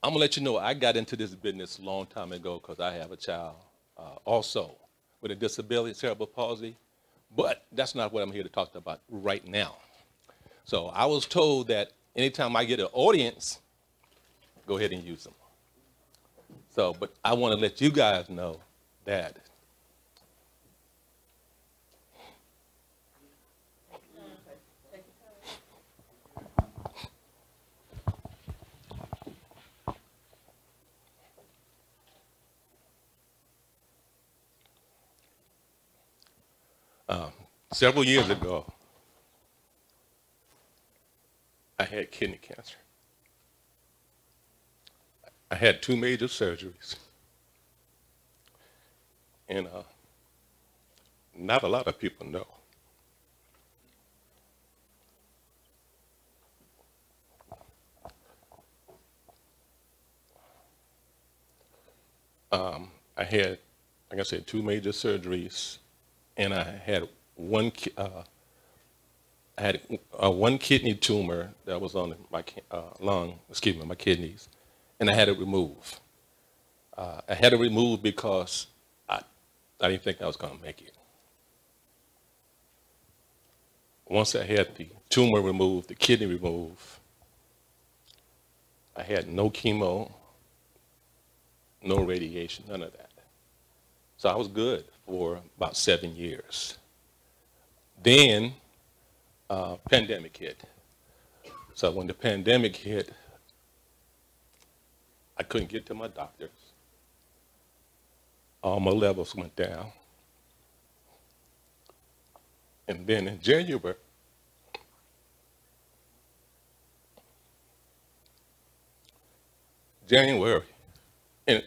I'm gonna let you know I got into this business a long time ago because I have a child also with a disability, cerebral palsy, but that's not what I'm here to talk about right now. So I was told that anytime I get an audience, go ahead and use them. So, but I want to let you guys know that several years ago, I had kidney cancer. I had 2 major surgeries. And not a lot of people know. I had, like I said, 2 major surgeries, and I had one one kidney tumor that was on my my kidneys, and I had it removed. I had it removed because I didn't think I was going to make it. Once I had the tumor removed, the kidney removed, I had no chemo, no radiation, none of that. So I was good for about 7 years. Then pandemic hit. So when the pandemic hit, I couldn't get to my doctors. All my levels went down. And then in January, and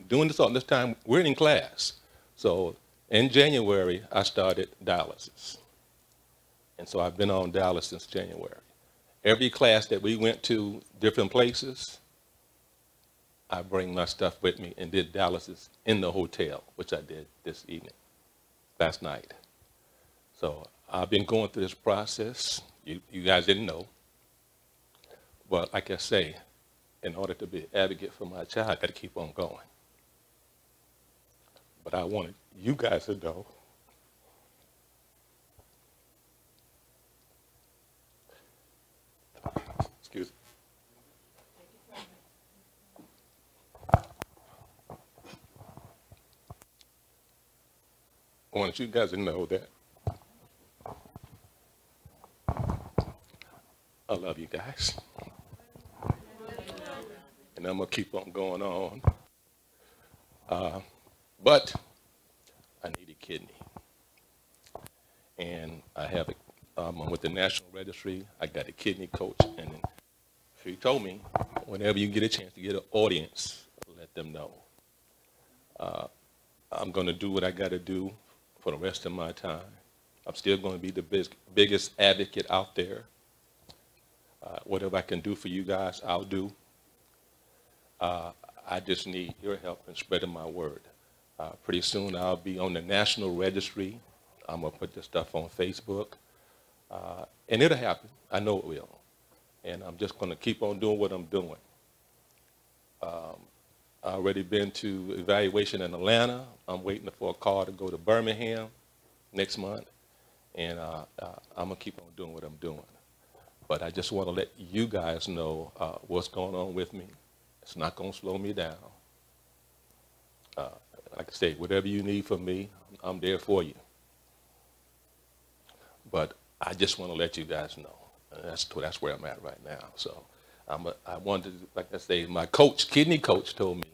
doing this all this time, we're in class. So in January, I started dialysis. And so I've been on dialysis since January. Every class that we went to, different places, I bring my stuff with me and did dialysis in the hotel, which I did this evening, last night. So I've been going through this process. You guys didn't know. But like I say, in order to be an advocate for my child, I got to keep on going. But I wanted you guys to know excuse me. I wanted you guys to know that I love you guys. And I'm going to keep on going on. But I need a kidney. And I have I'm with the National Registry. I got a kidney coach. And she told me, whenever you get a chance to get an audience, let them know. I'm going to do what I got to do for the rest of my time. I'm still going to be the biggest advocate out there. Whatever I can do for you guys, I'll do. I just need your help in spreading my word. Pretty soon I'll be on the National Registry. I'm going to put this stuff on Facebook. And it'll happen. I know it will. And I'm just going to keep on doing what I'm doing. I've already been to evaluation in Atlanta. I'm waiting for a call to go to Birmingham next month. And I'm going to keep on doing what I'm doing. But I just want to let you guys know what's going on with me. It's not going to slow me down. Like I say, whatever you need from me, I'm there for you. But I just want to let you guys know. And that's where I'm at right now. So I wanted to, like I say, my coach, kidney coach, told me,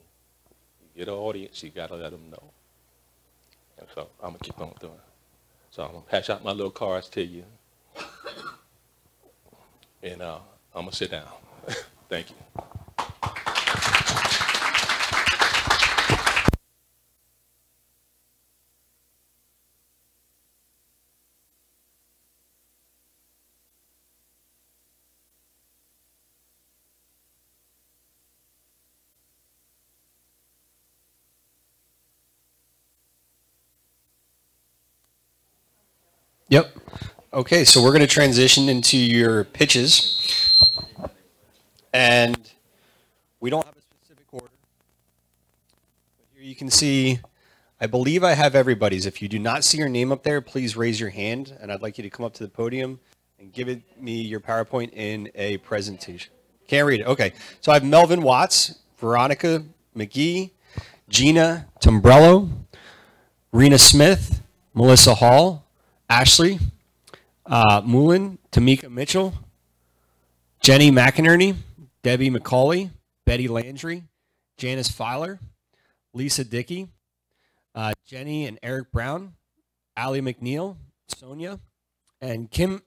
you get an audience, you got to let them know. And so I'm going to keep on doing it. So I'm going to patch out my little cards to you. And I'm going to sit down. Thank you. Yep. Okay, so we're going to transition into your pitches. And We don't have a specific order. But here you can see, I believe I have everybody's. If you do not see your name up there, please raise your hand, and I'd like you to come up to the podium and give me your PowerPoint in a presentation. Can't read it. Okay. So I have Melvin Watts, Veronica McGee, Gina Tombrello, Rena Smith, Melissa Hall, Ashley Mullen, Tamika Mitchell, Jenny McInerney, Debbie McCauley, Betty Landry, Janice Filer, Lisa Dickey, Jenny and Eric Brown, Allie McNeil, Sonia, and Kim,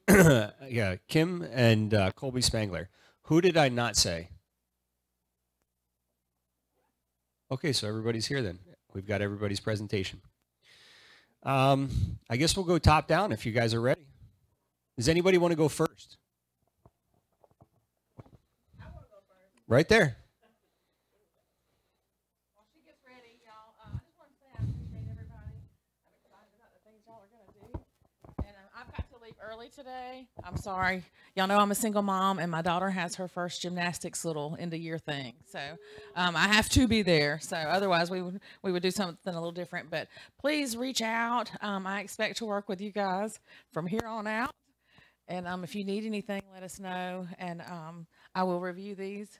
Kim and Colby Spangler. Who did I not say? Okay, so everybody's here then. We've got everybody's presentation. I guess we'll go top down if you guys are ready. Does anybody want to go first? I want to go first. Right there. While she gets ready, y'all, I just want to say I appreciate everybody. I'm excited about the things y'all are going to do. And I've got to leave early today. I'm sorry. Y'all know I'm a single mom, and my daughter has her first gymnastics little end-of-year thing. So I have to be there. So otherwise, we would do something a little different. But please reach out. I expect to work with you guys from here on out. And if you need anything, let us know. And I will review these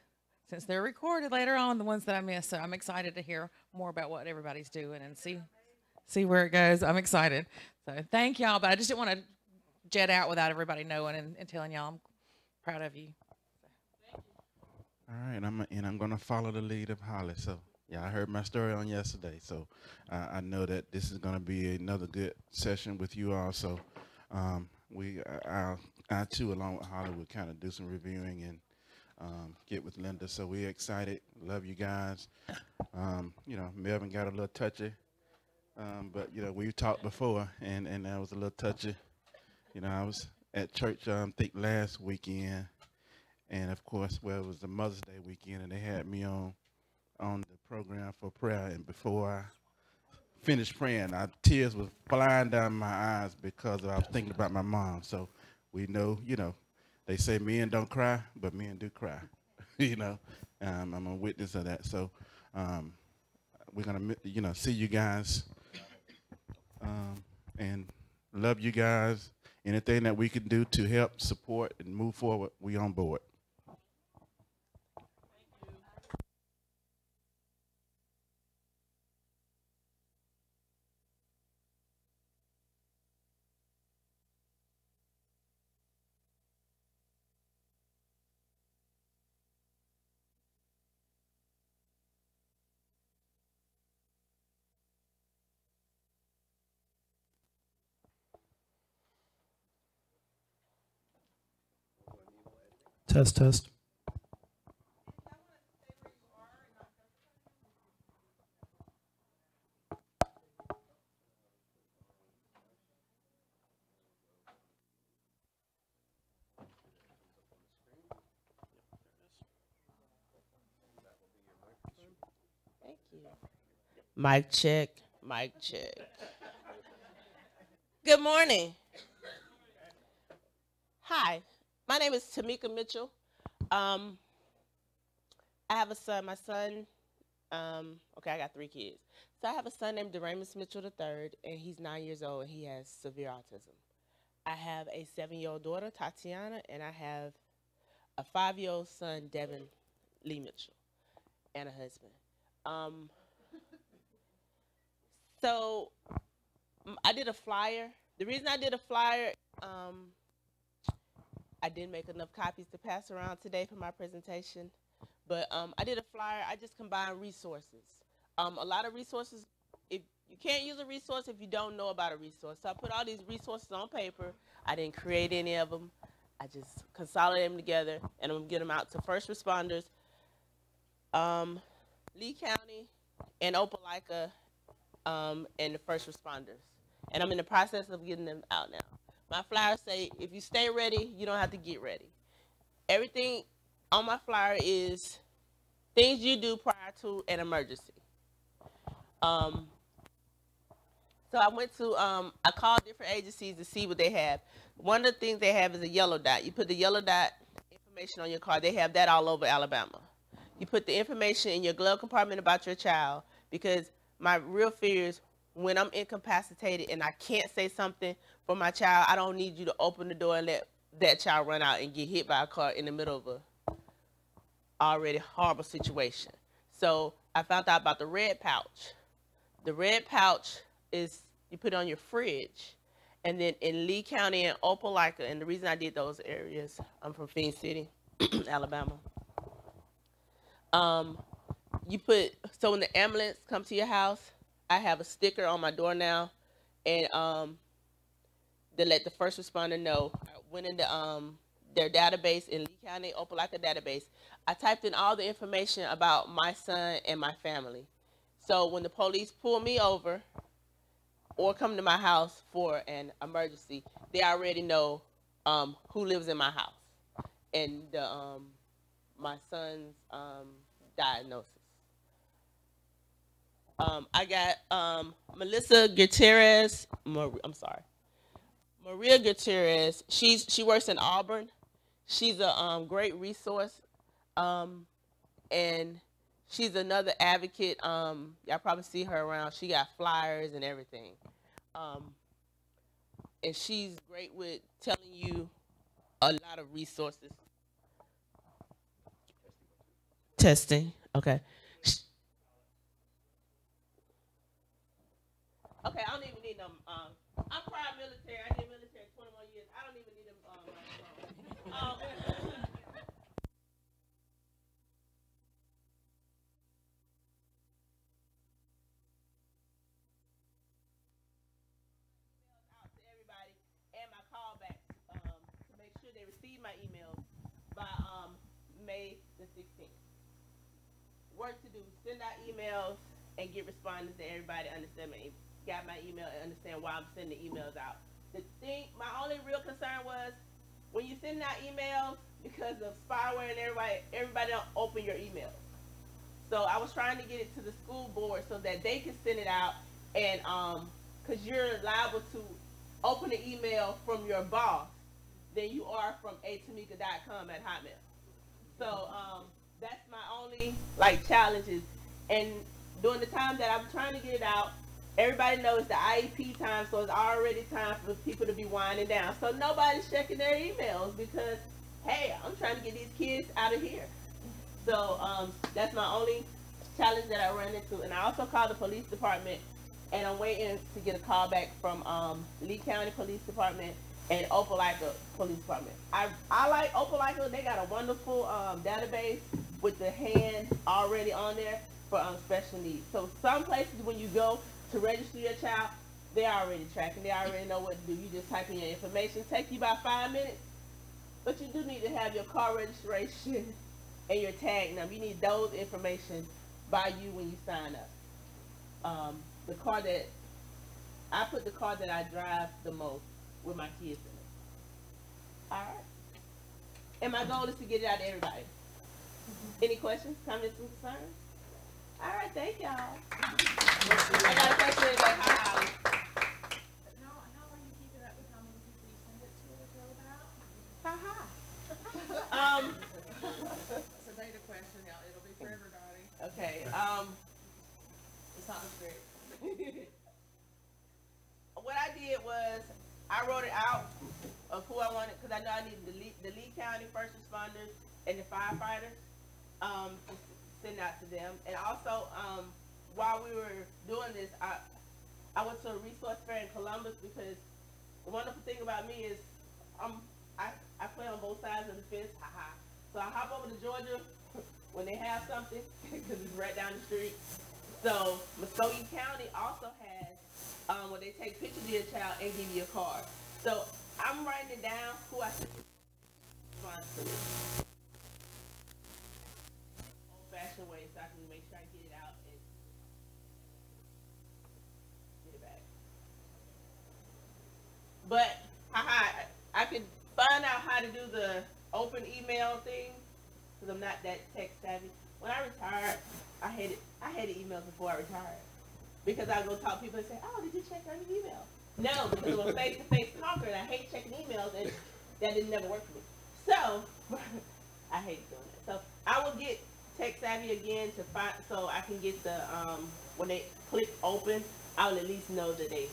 since they're recorded later on, the ones that I missed. So I'm excited to hear more about what everybody's doing and see where it goes. I'm excited. So thank y'all. But I just didn't want to jet out without everybody knowing and telling y'all I'm proud of you. All right, I'm gonna follow the lead of Holly. So yeah, I heard my story on yesterday, so I know that this is gonna be another good session with you all. So I too, along with Holly, will kind of do some reviewing and get with Linda. So we're excited. Love you guys. Melvin got a little touchy, but we talked before, and that was a little touchy. I was at church, I think last weekend, and of course, it was the Mother's Day weekend, and they had me on the program for prayer. And before I finished praying, tears were flying down my eyes because I was thinking about my mom. So we know, they say men don't cry, but men do cry. I'm a witness of that. So we're gonna, see you guys, and love you guys. Anything that we can do to help, support, and move forward, we on board. Test, test. Thank you. Mic check, mic check. Good morning. Hi, my name is Tamika Mitchell. I have a son. My son, I got 3 kids. So I have a son named Deramus Mitchell III, and he's 9 years old, and he has severe autism. I have a 7-year-old daughter, Tatiana, and I have a 5-year-old son, Devin Lee Mitchell, and a husband. So I did a flyer. The reason I did a flyer, I didn't make enough copies to pass around today for my presentation, but I did a flyer. I just combined resources. A lot of resources, if you can't use a resource if you don't know about a resource. So I put all these resources on paper. I didn't create any of them. I just consolidated them together, and I'm gonna get them out to first responders, Lee County, and Opelika, and the first responders. And I'm in the process of getting them out now. My flyers say, if you stay ready, you don't have to get ready. Everything on my flyer is things you do prior to an emergency. So I went to, I called different agencies to see what they have. One of the things they have is a yellow dot. You put the yellow dot information on your card. They have that all over Alabama. You put the information in your glove compartment about your child, because my real fear is when I'm incapacitated and I can't say something for my child, I don't need you to open the door and let that child run out and get hit by a car in the middle of a already horrible situation. So I found out about the red pouch. The red pouch is you put it on your fridge. And then in Lee County and Opelika, and the reason I did those areas, I'm from Phoenix City, Alabama. You put, so when the ambulance comes to your house, I have a sticker on my door now, and to let the first responder know. I went into their database in Lee County, Opelika database. I typed in all the information about my son and my family. So when the police pull me over or come to my house for an emergency, they already know who lives in my house and my son's diagnosis. I got Melissa Gutierrez. Maria Gutierrez. She works in Auburn. She's a great resource, and she's another advocate. Y'all probably see her around. She got flyers and everything, and she's great with telling you a lot of resources. Testing. Okay. Okay, I don't even need them. I'm prior military. I did military 21 years. I don't even need them. Out to everybody and my callbacks to make sure they receive my emails by May the 16th. Work to do: send out emails and get responders to everybody. Understand me? Got my email and understand why I'm sending emails out. The thing, my only real concern was when you send out emails, because of spyware and everybody don't open your emails. So I was trying to get it to the school board so that they can send it out, and because you're liable to open an email from your boss than you are from atamika.com at Hotmail. So that's my only challenges. And during the time that I'm trying to get it out, everybody knows the IEP time, so it's already time for people to be winding down. So nobody's checking their emails because, hey, I'm trying to get these kids out of here. So that's my only challenge that I run into. And I also called the police department, and I'm waiting to get a call back from Lee County Police Department and Opelika Police Department. I like Opelika. They got a wonderful database with the hand already on there for special needs. So some places when you go to register your child, they're already tracking. They already know what to do. You just type in your information. Take you about 5 minutes. But you do need to have your car registration and your tag number. You need those information by you when you sign up. The car that I put, the car that I drive the most with my kids in it. All right. And my goal is to get it out to everybody. Any questions, comments, and concerns? All right, thank y'all. I got a question about how long you keep it up with how many people you send it to or about? It's a data question, y'all. It'll be for everybody. Okay. It's not spirit. What I did was I wrote it out of who I wanted, because I know I needed the Lee County first responders and the firefighters to send out to them. And also, while we were doing this, I went to a resource fair in Columbus, because the wonderful thing about me is I play on both sides of the fence. So I hop over to Georgia when they have something, because it's right down the street. So Muskogee County also has where they take pictures of your child and give you a card. So I'm writing it down who I should respond to. Old-fashioned way, so I can make sure I get it out and get it back. But I could find out how to do the open email thing, because I'm not that tech savvy. When I retired, I hated emails before I retired, because I go talk to people and say, "Oh, did you check on your email?" No, because it was face-to-face talker, and I hate checking emails, and that didn't never work for me. So I hate doing that. So I will get tech savvy again to find so I can get the when they click open, I'll at least know that they.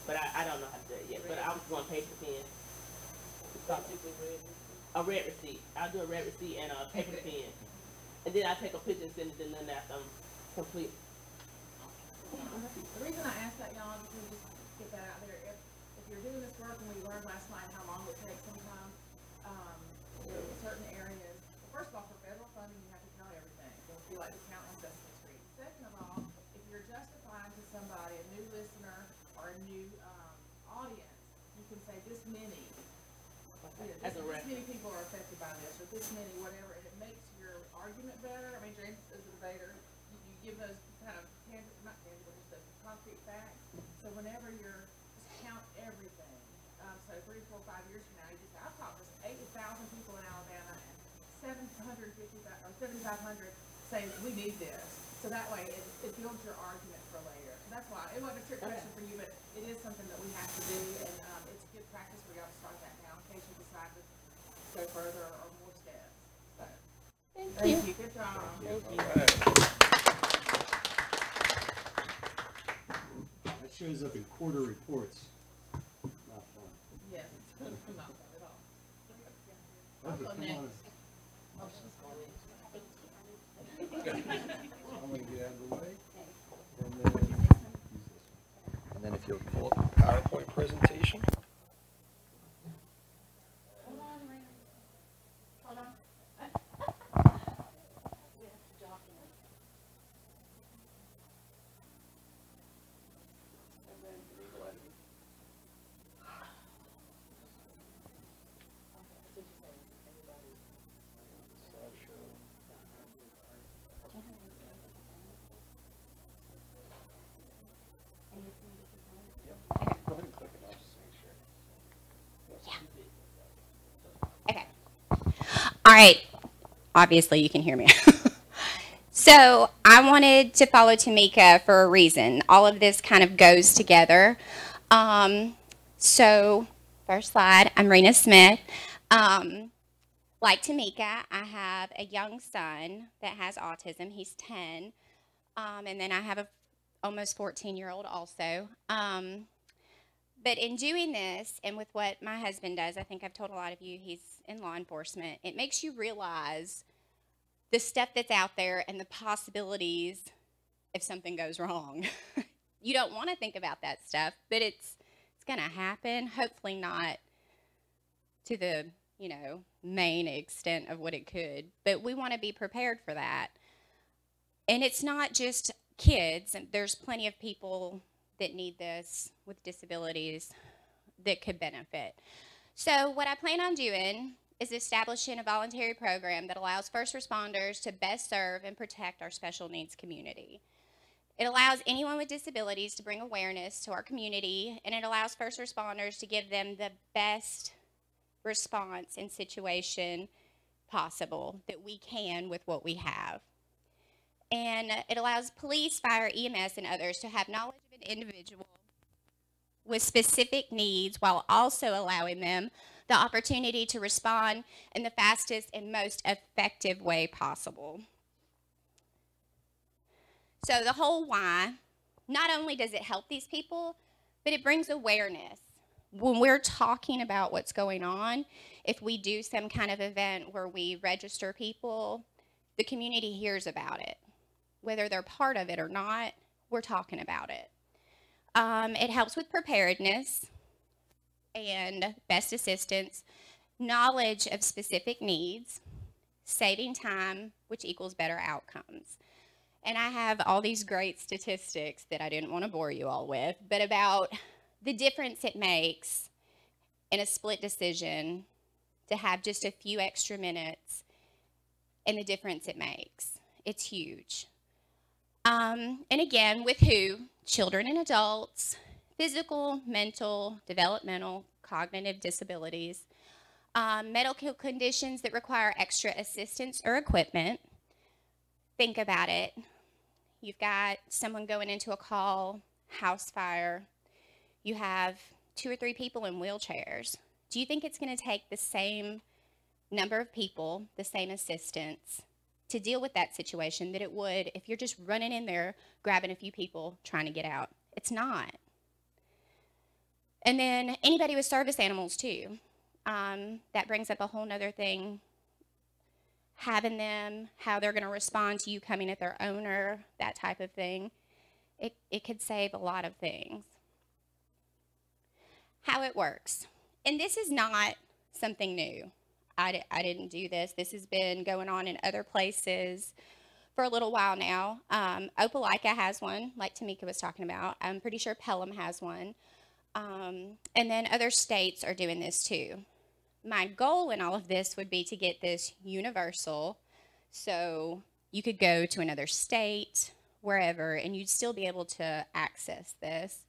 But I don't know how to do it yet. But I was going paper pen. A red receipt. I'll do a red receipt and a paper pen, and then I take a picture and send it to them after I'm complete. The reason I asked that, y'all, is to just get that out there. If you're doing this work, and we learned last night how long it takes sometimes, there are certain areas. First of all, for federal funding, you have to count everything. Don't be like the count on Sesame Street. Second of all, if you're justifying to somebody, a new listener or a new audience, you can say this many. This many people are affected by this, or this many, whatever, and it makes your argument better. I mean, James is a debater. You give those kind of not tangible, just the concrete facts. So whenever you're just count everything. So 3, 4, 5 years from now, you just say, I've taught this 80,000 people in Alabama, and 750 or 7,500 say we need this. So that way, it builds your argument for later. So that's why it wasn't a trick question for you, but it is something that we have to do, and it's good practice for y'all to start that now in case you decide to go further or more steps. So, thank you. Good job. Thank you. That shows up in quarter reports. Not fun. Yes, not fun at all. Okay, come on. Oh, she's going I'm going to get out of the way. And then if you'll pull up the PowerPoint presentation. Hold on, Raina. Hold on. Okay. All right. Obviously, you can hear me. So I wanted to follow Tamika for a reason. All of this kind of goes together. So first slide, I'm Rena Smith. Like Tamika, I have a young son that has autism. He's 10. And then I have a almost 14-year-old also. But in doing this, and with what my husband does, I think I've told a lot of you, he's in law enforcement, it makes you realize the stuff that's out there and the possibilities if something goes wrong. You don't want to think about that stuff, but it's going to happen. Hopefully not to the, main extent of what it could, but we want to be prepared for that. And it's not just kids. There's plenty of people that need this with disabilities that could benefit. So what I plan on doing is establishing a voluntary program that allows first responders to best serve and protect our special needs community. It allows anyone with disabilities to bring awareness to our community, and it allows first responders to give them the best response and situation possible that we can with what we have. And it allows police, fire, EMS, and others to have knowledge of an individual with specific needs while also allowing them the opportunity to respond in the fastest and most effective way possible. So the whole why, not only does it help these people, but it brings awareness. When we're talking about what's going on, if we do some kind of event where we register people, the community hears about it. Whether they're part of it or not, we're talking about it. It helps with preparedness and best assistance, knowledge of specific needs, saving time, which equals better outcomes. And I have all these great statistics that I didn't want to bore you all with, but about the difference it makes in a split decision to have just a few extra minutes and the difference it makes. It's huge. And again, with who? Children and adults, physical, mental, developmental, cognitive disabilities, medical conditions that require extra assistance or equipment. Think about it. You've got someone going into a call, house fire. You have 2 or 3 people in wheelchairs. Do you think it's going to take the same number of people, the same assistance, to deal with that situation that it would if you're just running in there, grabbing a few people, trying to get out. It's not. And then anybody with service animals too. That brings up a whole nother thing. Having them, how they're going to respond to you coming at their owner, that type of thing. It could save a lot of things. How it works. And this is not something new. I didn't do this. This has been going on in other places for a little while now. Opelika has one, like Tamika was talking about. I'm pretty sure Pelham has one. And then other states are doing this too. My goal in all of this would be to get this universal, so you could go to another state, wherever, and you'd still be able to access this.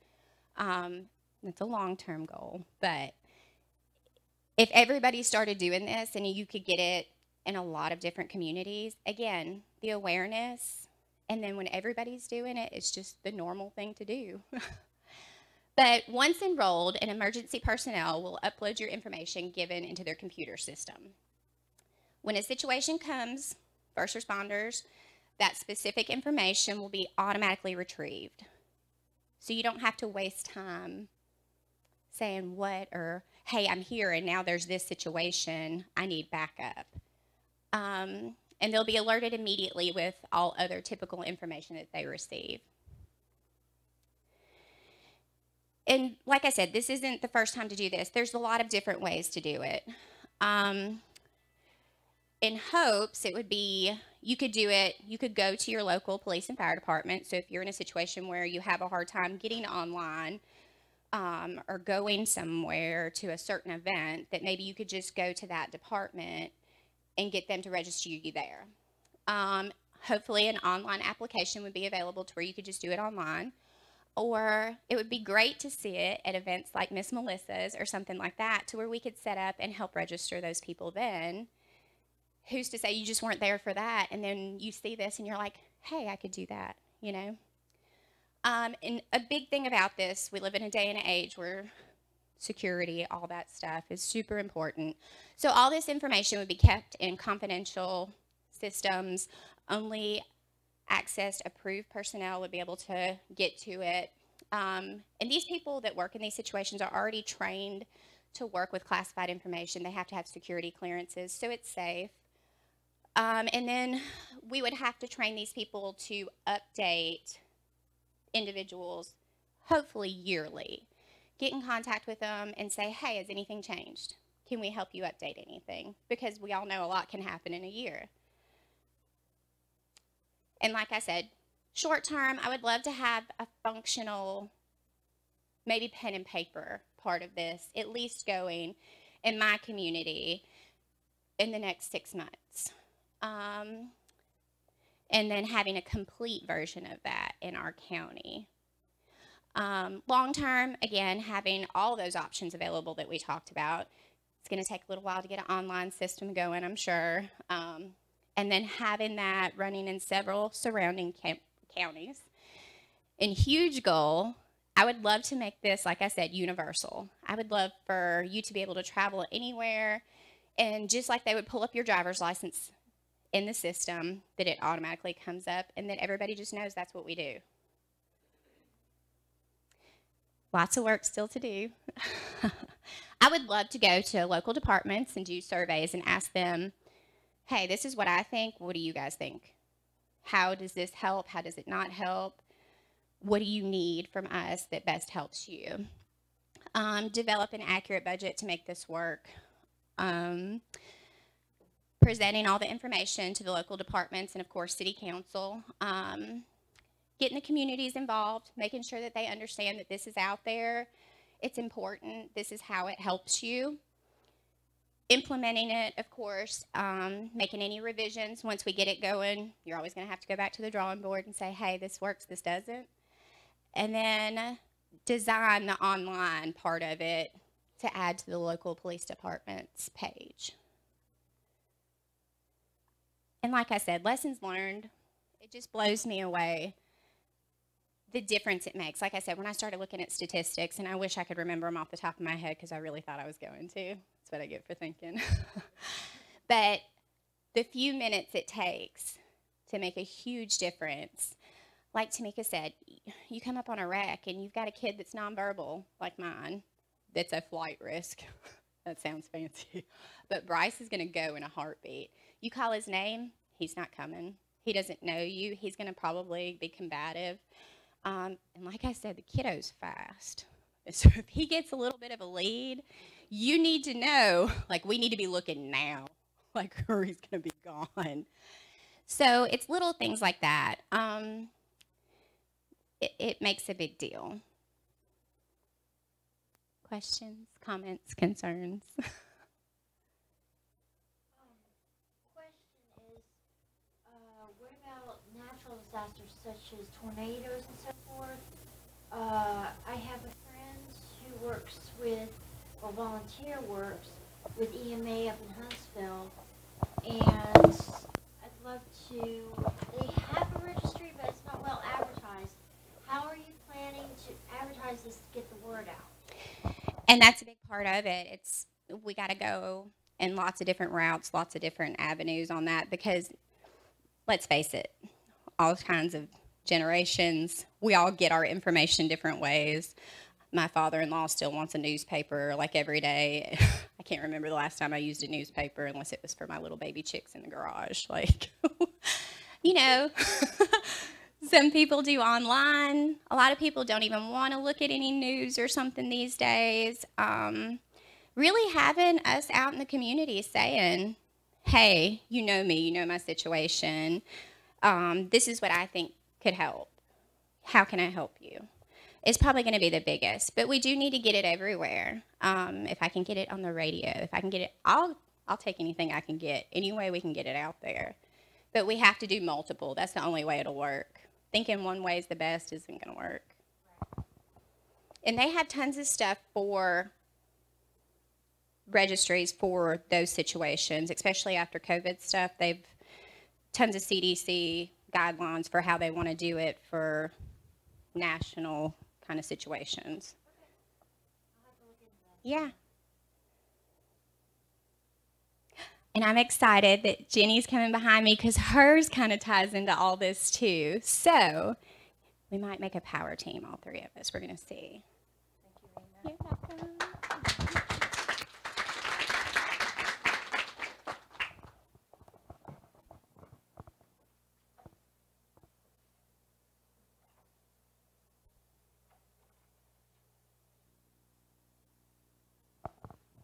It's a long-term goal, but if everybody started doing this and you could get it in a lot of different communities, again, the awareness, and then when everybody's doing it, it's just the normal thing to do. But once enrolled, an emergency personnel will upload your information given into their computer system. When a situation comes, first responders, that specific information will be automatically retrieved. So you don't have to waste time saying what, or hey, I'm here and now there's this situation, I need backup. And they'll be alerted immediately with all other typical information that they receive. And like I said, this isn't the first time to do this. There's a lot of different ways to do it. In hopes, it would be, you could do it, you could go to your local police and fire department. So if you're in a situation where you have a hard time getting online or going somewhere to a certain event, that maybe you could just go to that department and get them to register you there. Hopefully an online application would be available to where you could just do it online. Or it would be great to see it at events like Miss Melissa's or something like that, to where we could set up and help register those people then. Who's to say you just weren't there for that, and then you see this and you're like, hey, I could do that, you know? And a big thing about this, we live in a day and age where security, all that stuff is super important. So all this information would be kept in confidential systems. Only accessed approved personnel would be able to get to it. And these people that work in these situations are already trained to work with classified information. They have to have security clearances, so it's safe. And then we would have to train these people to update individuals, hopefully yearly. Get in contact with them and say, hey, has anything changed? Can we help you update anything? Because we all know a lot can happen in a year. And like I said, short term, I would love to have a functional, maybe pen and paper part of this, at least going in my community in the next 6 months. And then having a complete version of that in our county. Long term, again, having all those options available that we talked about. It's going to take a little while to get an online system going, I'm sure. And then having that running in several surrounding counties. And huge goal, I would love to make this, like I said, universal. I would love for you to be able to travel anywhere, and just like they would pull up your driver's license in the system, that it automatically comes up, and that everybody just knows that's what we do. Lots of work still to do. I would love to go to local departments and do surveys and ask them, hey, this is what I think. What do you guys think? How does this help? How does it not help? What do you need from us that best helps you? Develop an accurate budget to make this work. Presenting all the information to the local departments and, of course, City Council. Getting the communities involved, making sure that they understand that this is out there. It's important. This is how it helps you. Implementing it, of course, making any revisions. Once we get it going, you're always going to have to go back to the drawing board and say, hey, this works, this doesn't. And then design the online part of it to add to the local police department's page. And like I said, lessons learned, it just blows me away the difference it makes. Like I said, when I started looking at statistics, and I wish I could remember them off the top of my head because I really thought I was going to. That's what I get for thinking. But the few minutes it takes to make a huge difference. Like Tamika said, you come up on a wreck and you've got a kid that's nonverbal, like mine, that's a flight risk. That sounds fancy. But Bryce is going to go in a heartbeat. You call his name, he's not coming. He doesn't know you. He's going to probably be combative. And like I said, the kiddo's fast. So if he gets a little bit of a lead, you need to know, like, we need to be looking now, like, or he's going to be gone. So it's little things like that. It makes a big deal. Questions, comments, concerns? Question is, what about natural disasters such as tornadoes and so forth? I have a friend who works with, or volunteer works with EMA up in Huntsville, and I'd love to, they have a registry, but it's not well advertised. How are you planning to advertise this to get the word out? And that's a big part of it. We got to go in lots of different routes, lots of different avenues on that, because let's face it, all kinds of generations, we all get our information different ways. My father-in-law still wants a newspaper like every day. I can't remember the last time I used a newspaper unless it was for my little baby chicks in the garage. Like, you know, some people do online. A lot of people don't even want to look at any news or something these days. Really having us out in the community saying, hey, you know me, you know my situation. This is what I think could help. How can I help you? It's probably going to be the biggest, but we do need to get it everywhere. If I can get it on the radio, if I can get it, I'll take anything I can get. Any way we can get it out there. But we have to do multiple. That's the only way it'll work. Thinking one way is the best isn't going to work. And they have tons of stuff for registries for those situations, especially after COVID stuff. They've tons of CDC guidelines for how they want to do it for national kind of situations. Yeah. And I'm excited that Jenny's coming behind me because hers kind of ties into all this too. So we might make a power team, all three of us. We're going to see. Thank you, Rena. You're welcome.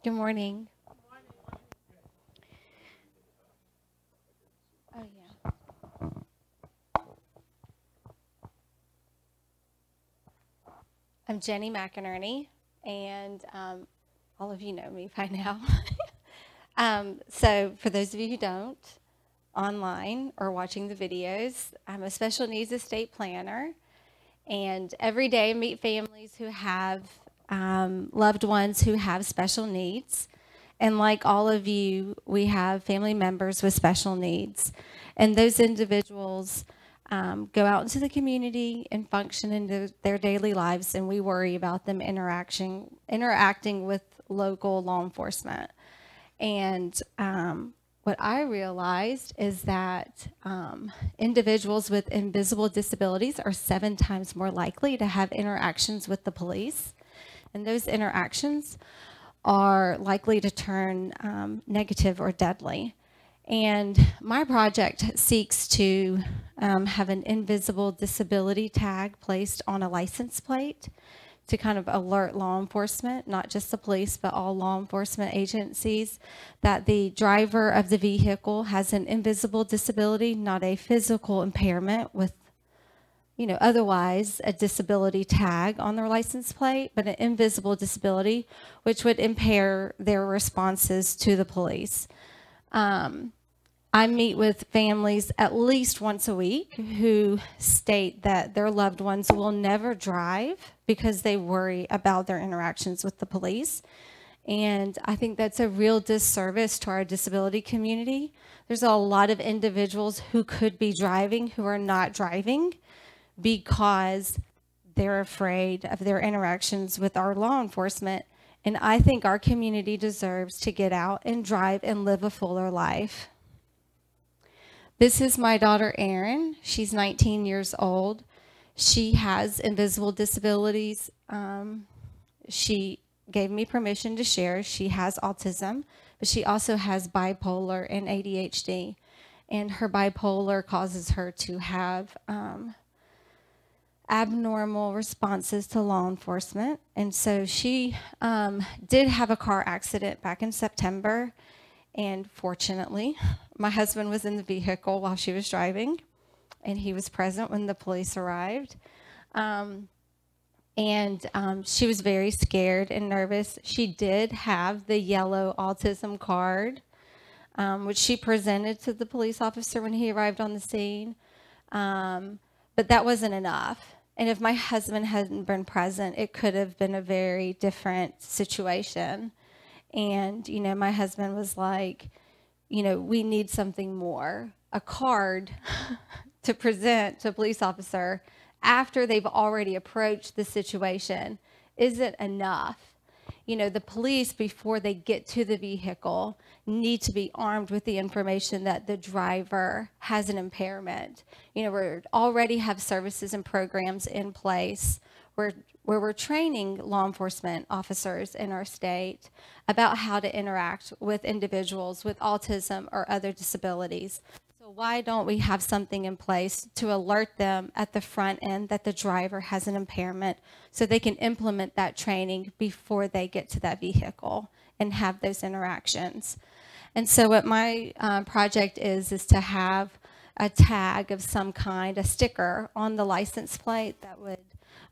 Good morning. Oh, yeah. I'm Jenny McInerney, and all of you know me by now. So for those of you who don't, online or watching the videos, I'm a special needs estate planner, and every day I meet families who have loved ones who have special needs. And like all of you, we have family members with special needs. And those individuals go out into the community and function in their daily lives, and we worry about them interacting with local law enforcement. And what I realized is that individuals with invisible disabilities are 7 times more likely to have interactions with the police. And those interactions are likely to turn negative or deadly. And my project seeks to have an invisible disability tag placed on a license plate to kind of alert law enforcement, not just the police, but all law enforcement agencies, that the driver of the vehicle has an invisible disability, not a physical impairment with, you know, otherwise a disability tag on their license plate, but an invisible disability, which would impair their responses to the police. I meet with families at least once a week who state that their loved ones will never drive because they worry about their interactions with the police. And I think that's a real disservice to our disability community. There's a lot of individuals who could be driving who are not driving because they're afraid of their interactions with our law enforcement. And I think our community deserves to get out and drive and live a fuller life. This is my daughter, Erin. She's 19 years old. She has invisible disabilities. She gave me permission to share. She has autism, but she also has bipolar and ADHD. And her bipolar causes her to have abnormal responses to law enforcement. And so she did have a car accident back in September. And fortunately, my husband was in the vehicle while she was driving, and he was present when the police arrived. She was very scared and nervous. She did have the yellow autism card, which she presented to the police officer when he arrived on the scene. But that wasn't enough. And if my husband hadn't been present, it could have been a very different situation. And, you know, my husband was like, you know, we need something more. A card to present to a police officer after they've already approached the situation isn't enough. You know, the police, before they get to the vehicle, need to be armed with the information that the driver has an impairment. You know, we already have services and programs in place where we're training law enforcement officers in our state about how to interact with individuals with autism or other disabilities. So why don't we have something in place to alert them at the front end that the driver has an impairment so they can implement that training before they get to that vehicle and have those interactions? And so what my project is to have a tag of some kind, a sticker on the license plate that would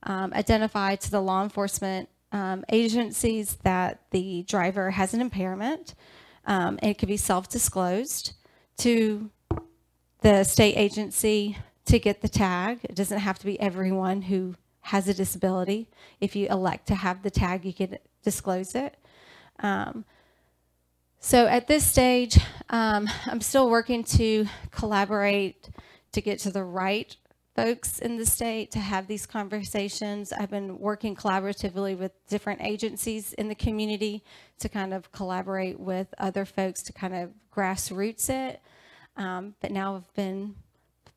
identify to the law enforcement agencies that the driver has an impairment. And it could be self-disclosed to the state agency to get the tag. It doesn't have to be everyone who has a disability. If you elect to have the tag, you can disclose it. So at this stage, I'm still working to collaborate to get to the right folks in the state to have these conversations. I've been working collaboratively with different agencies in the community to kind of collaborate with other folks to kind of grassroots it. But now I've been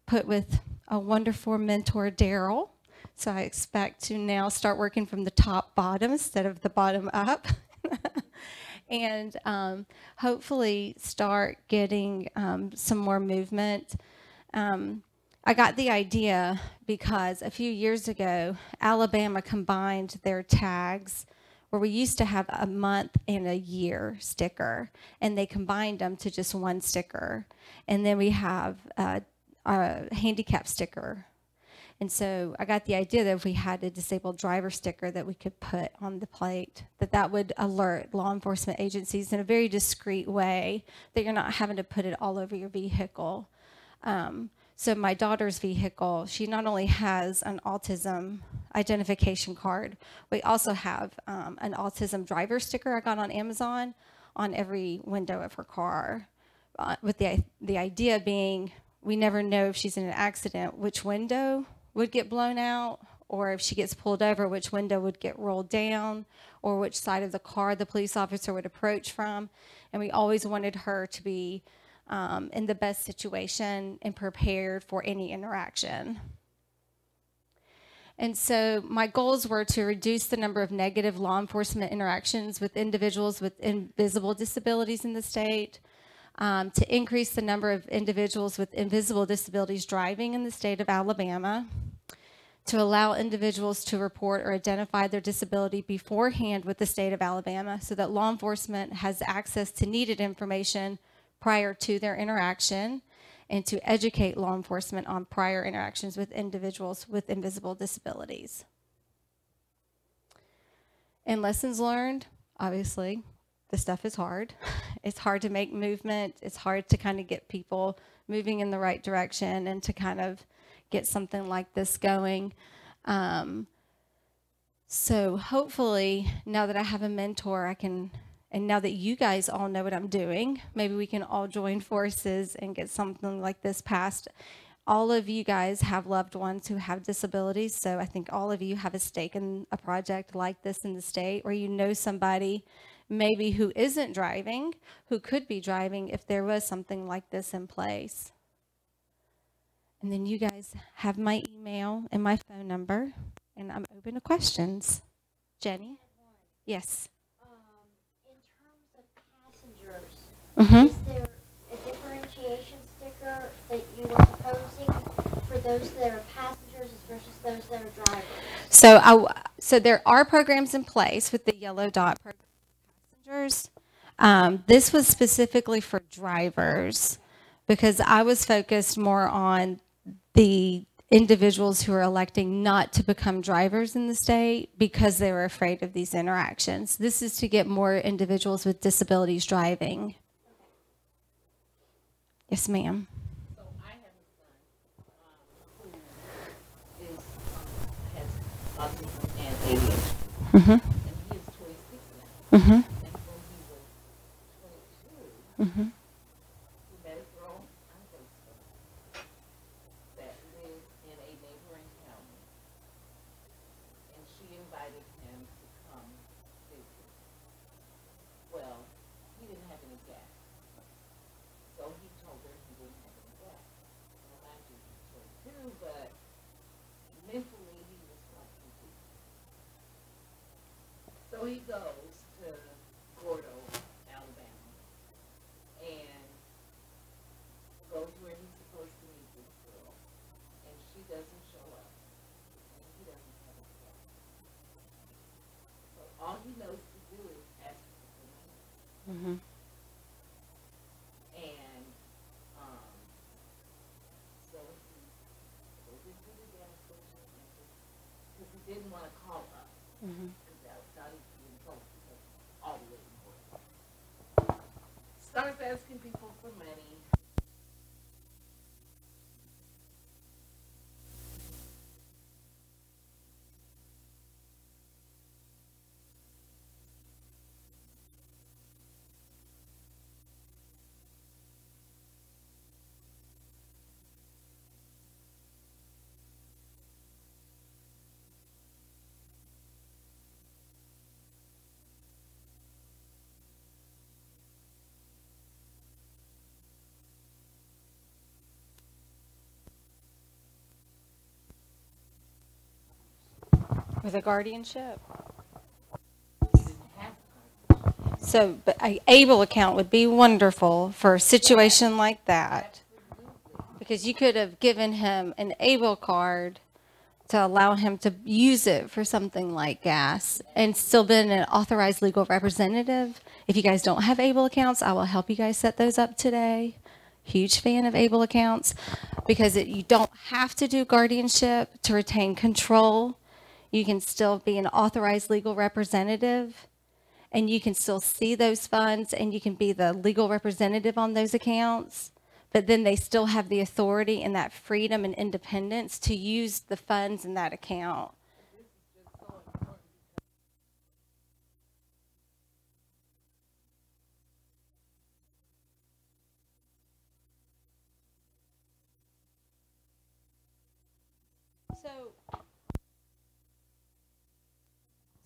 put with a wonderful mentor, Daryl. So I expect to now start working from the top bottom instead of the bottom up. And hopefully start getting some more movement. I got the idea because a few years ago, Alabama combined their tags where we used to have a month and a year sticker, and they combined them to just one sticker. And then we have a handicap sticker. And so I got the idea that if we had a disabled driver sticker that we could put on the plate, that would alert law enforcement agencies in a very discreet way that you're not having to put it all over your vehicle. So my daughter's vehicle, she not only has an autism identification card, we also have an autism driver sticker I got on Amazon on every window of her car, with the idea being we never know if she's in an accident, which window would get blown out, or if she gets pulled over, which window would get rolled down, or which side of the car the police officer would approach from. And we always wanted her to be in the best situation and prepared for any interaction. And so my goals were to reduce the number of negative law enforcement interactions with individuals with invisible disabilities in the state, to increase the number of individuals with invisible disabilities driving in the state of Alabama, to allow individuals to report or identify their disability beforehand with the state of Alabama so that law enforcement has access to needed information prior to their interaction, and to educate law enforcement on prior interactions with individuals with invisible disabilities. And lessons learned, obviously, the stuff is hard. It's hard to make movement. It's hard to kind of get people moving in the right direction and to kind of get something like this going. So hopefully, now that I have a mentor, and now that you guys all know what I'm doing, maybe we can all join forces and get something like this passed. All of you guys have loved ones who have disabilities, so I think all of you have a stake in a project like this in the state, or you know somebody maybe who isn't driving, who could be driving if there was something like this in place. And then you guys have my email and my phone number, and I'm open to questions. Jenny? Yes. In terms of passengers, Mm-hmm. is there a differentiation sticker that you are proposing for those that are passengers versus those that are drivers? So there are programs in place with the yellow dot program for passengers. This was specifically for drivers because I was focused more on the individuals who are electing not to become drivers in the state because they were afraid of these interactions. This is to get more individuals with disabilities driving. Yes, ma'am. So I have a son who is has autism and ADHD, Mm-hmm. and he is 26 now. Mm-hmm. And when he was 22, Mm-hmm. he met a girl on Facebook that lived in a neighboring county, and she invited him to come visit. Well, he didn't have any gas, so he told her he didn't have any gas. Well, mind you, he's 22, but mentally he was like 50. So he goes to Gordo, Alabama, and goes where he's supposed to meet this girl, and she doesn't show up, and he doesn't have a gas. So all he knows to do is ask for money. Mm-hmm. And so he goes into the gas station and just, because he didn't want to call us, Mm-hmm. because that was not being told because all the way in Gordo. Starts asking people for money. With a guardianship. He didn't have So, but a able account would be wonderful for a situation like that. Because you could have given him an able card to allow him to use it for something like gas and still been an authorized legal representative. If you guys don't have able accounts, I will help you guys set those up today. Huge fan of able accounts because you don't have to do guardianship to retain control. You can still be an authorized legal representative and you can still see those funds and you can be the legal representative on those accounts. But then they still have the authority and that freedom and independence to use the funds in that account.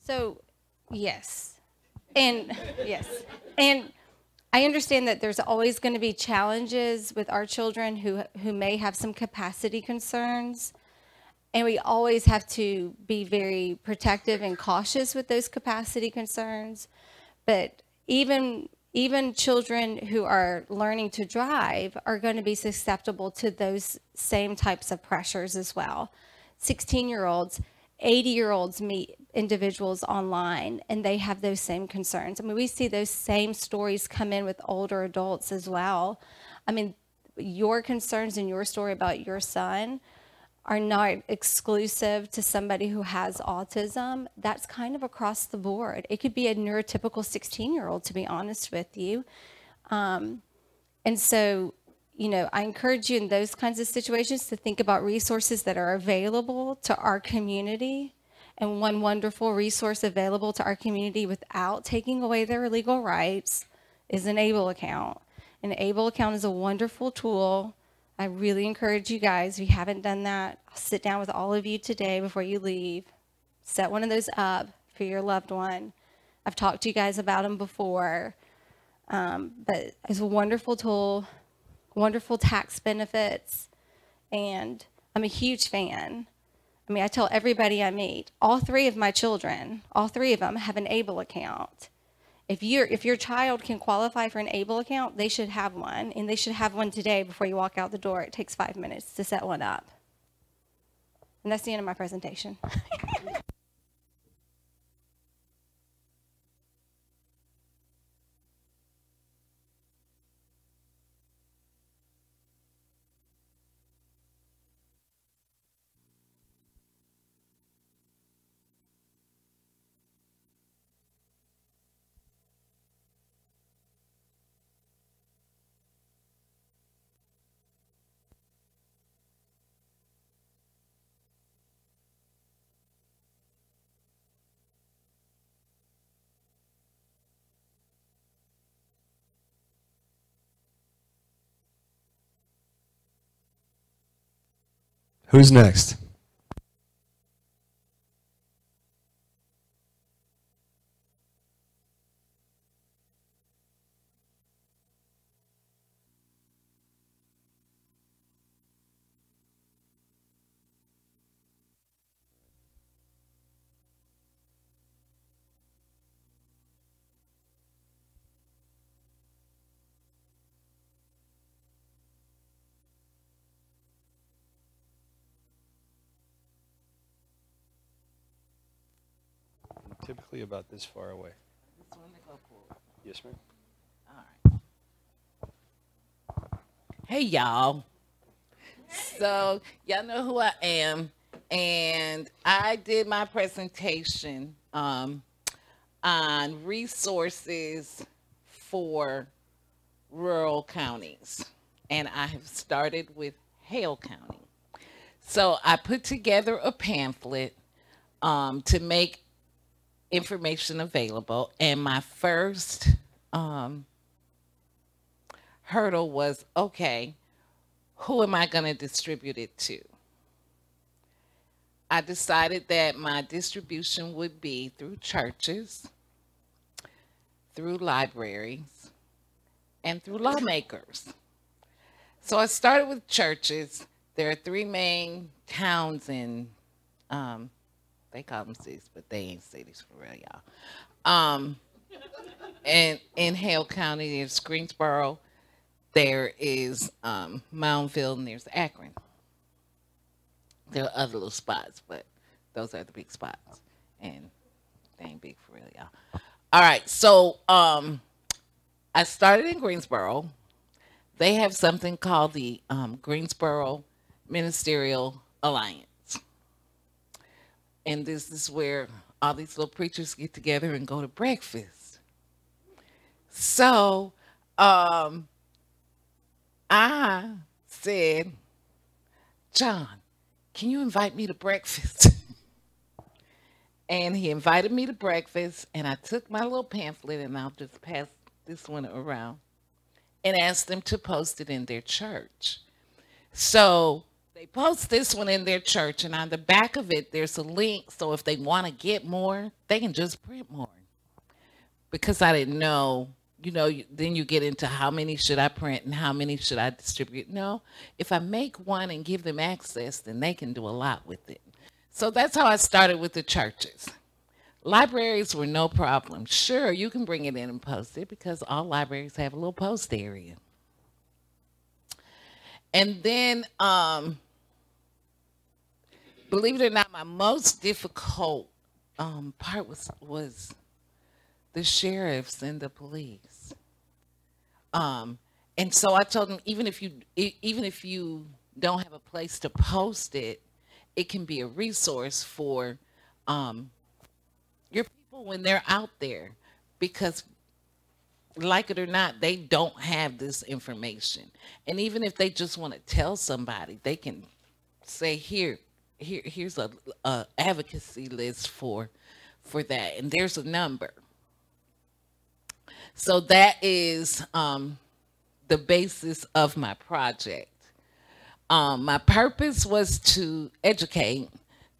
So yes. And yes. And I understand that there's always going to be challenges with our children who may have some capacity concerns. And we always have to be very protective and cautious with those capacity concerns. But even children who are learning to drive are going to be susceptible to those same types of pressures as well. 16-year-olds, 80-year-olds meet individuals online and they have those same concerns. I mean, we see those same stories come in with older adults as well. I mean, your concerns and your story about your son are not exclusive to somebody who has autism. That's kind of across the board. It could be a neurotypical 16-year-old, to be honest with you. And so, you know, I encourage you in those kinds of situations to think about resources that are available to our community. And one wonderful resource available to our community without taking away their legal rights is an ABLE account. An ABLE account is a wonderful tool. I really encourage you guys, if you haven't done that, I'll sit down with all of you today before you leave. Set one of those up for your loved one. I've talked to you guys about them before, but it's a wonderful tool, wonderful tax benefits, and I'm a huge fan. I mean, I tell everybody I meet, all three of my children, all three of them have an ABLE account. If your child can qualify for an ABLE account, they should have one, and they should have one today before you walk out the door. It takes 5 minutes to set one up. And that's the end of my presentation. Who's next? Typically about this far away. This one to go forward. Yes, ma'am. All right. Hey, y'all. So, y'all know who I am. And I did my presentation on resources for rural counties. And I have started with Hale County. So I put together a pamphlet to make information available, and my first hurdle was, okay, who am I going to distribute it to? I decided that my distribution would be through churches, through libraries, and through lawmakers. So I started with churches. There are 3 main towns in they call them cities, but they ain't cities for real, y'all. And in Hale County, there's Greensboro, there is Moundville, and there's Akron. There are other little spots, but those are the big spots. And they ain't big for real, y'all. All right, so I started in Greensboro. They have something called the Greensboro Ministerial Alliance. And this is where all these little preachers get together and go to breakfast. So I said, John, can you invite me to breakfast? And he invited me to breakfast, and I took my little pamphlet, and I'll just pass this one around, and asked them to post it in their church. So they post this one in their church, and on the back of it, there's a link. So if they want to get more, they can just print more. Because I didn't know, then you get into how many should I print and how many should I distribute. No, if I make one and give them access, then they can do a lot with it. So that's how I started with the churches. Libraries were no problem. Sure, you can bring it in and post it because all libraries have a little post area. And then, believe it or not, my most difficult part was the sheriffs and the police. And so I told them, even if you don't have a place to post it, it can be a resource for your people when they're out there, because like it or not, they don't have this information. And even if they just want to tell somebody, they can say, here's a advocacy list for that, and there's a number. So that is the basis of my project. My purpose was to educate,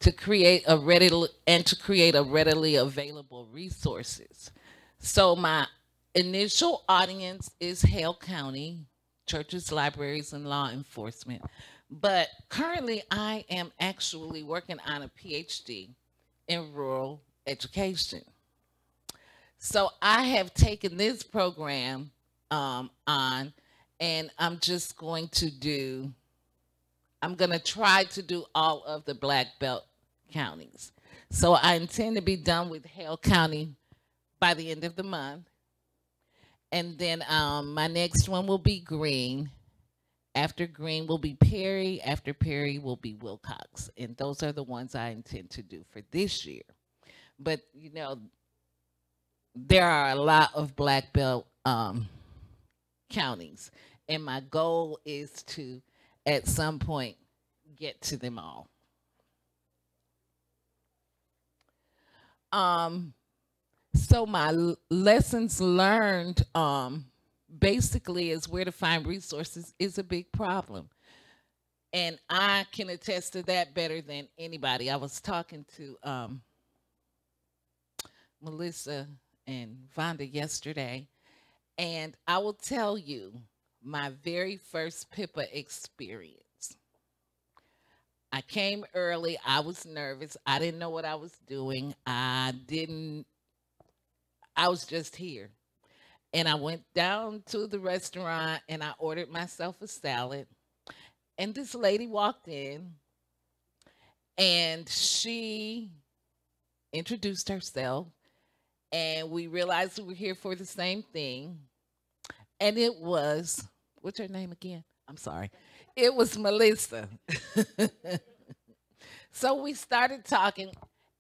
to create a readily available resources. So my initial audience is Hale County, churches, libraries, and law enforcement. But currently, I am actually working on a PhD in rural education. So I have taken this program on, and I'm going to try to do all of the black belt counties. So I intend to be done with Hale County by the end of the month. And then my next one will be Green. After Green will be Perry. After Perry will be Wilcox. And those are the ones I intend to do for this year. But, there are a lot of black belt counties. And my goal is to, at some point, get to them all. So my lessons learned basically is where to find resources is a big problem. And I can attest to that better than anybody. I was talking to Melissa and Vonda yesterday, and I will tell you my very first PIPA experience. I came early. I was nervous. I didn't know what I was doing. I was just here. And I went down to the restaurant and I ordered myself a salad. And this lady walked in and she introduced herself. And we realized we were here for the same thing. And it was, what's her name again? I'm sorry. It was Melissa. So we started talking.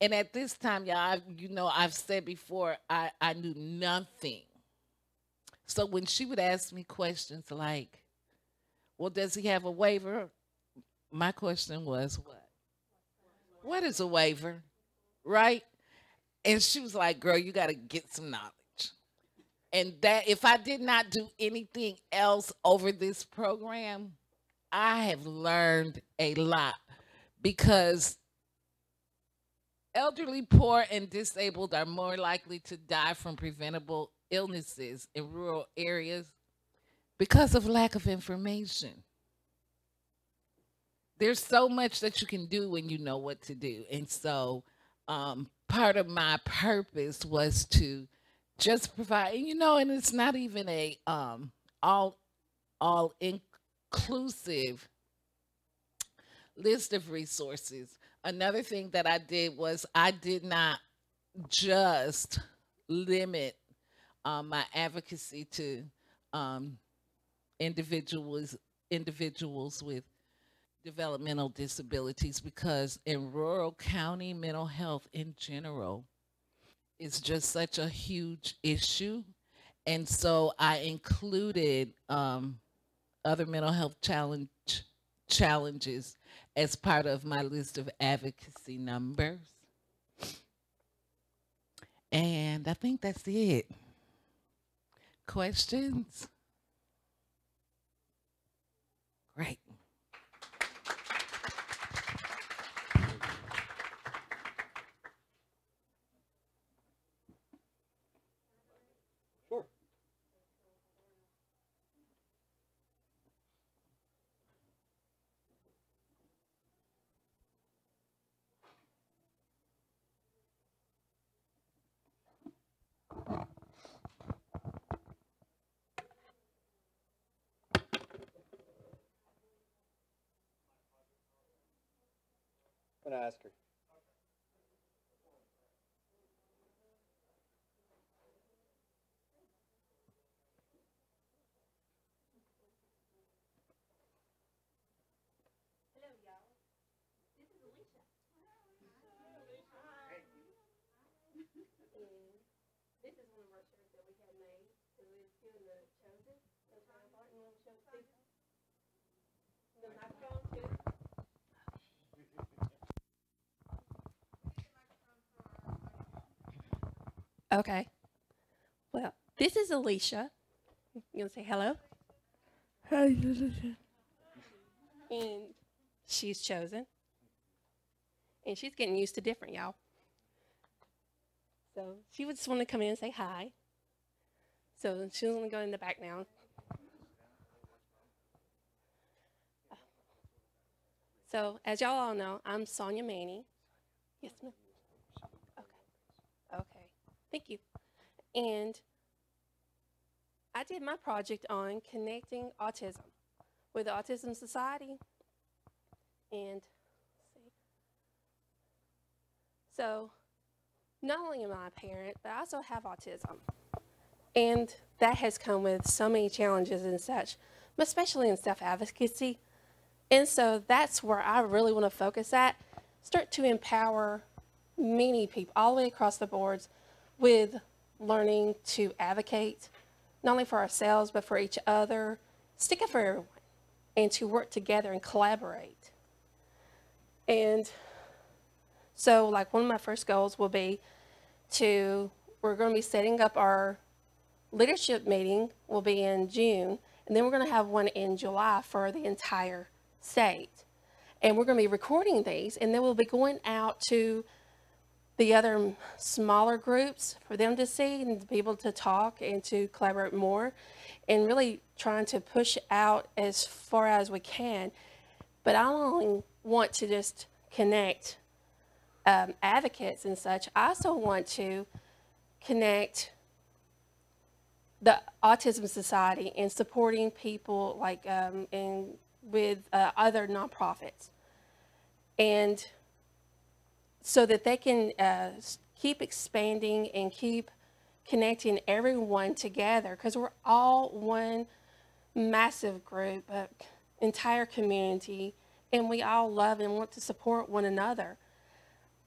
And at this time, y'all, I've said before, I knew nothing. So when she would ask me questions like, well, does he have a waiver? My question was, what? What is a waiver? Right? And she was like, girl, you got to get some knowledge. And that if I did not do anything else over this program, I have learned a lot because elderly, poor, and disabled are more likely to die from preventable illnesses in rural areas because of lack of information. There's so much that you can do when you know what to do. And so part of my purpose was to just provide, and it's not even a all inclusive list of resources. Another thing that I did was I did not just limit my advocacy to individuals with developmental disabilities, because in rural county, mental health in general is just such a huge issue. And so I included other mental health challenges as part of my list of advocacy numbers. And I think that's it. Questions? Great. Sure. I'm gonna ask her. Okay. Well, this is Alicia. You want to say hello? Hi. And she's chosen. And she's getting used to different, y'all. So she would just want to come in and say hi. So she's going to go in the back now. So, as y'all all know, I'm Sonia Manny. Yes, ma'am. Okay. Okay. Thank you. And I did my project on connecting autism with the Autism Society. And let's see. So, not only am I a parent, but I also have autism. And that has come with so many challenges and such, but especially in self-advocacy. And so that's where I really want to focus at, start to empower many people all the way across the boards with learning to advocate, not only for ourselves, but for each other, stick up for everyone, and to work together and collaborate. And so like one of my first goals will be we're going to be setting up our leadership meeting will be in June, and then we're going to have one in July for the entire state. And we're going to be recording these, and then we'll be going out to the other smaller groups for them to see and to be able to talk and to collaborate more, and really trying to push out as far as we can. But I don't only want to just connect advocates and such. I also want to connect the Autism Society and supporting people like with other nonprofits, and so that they can keep expanding and keep connecting everyone together, because we're all one massive group, entire community, and we all love and want to support one another.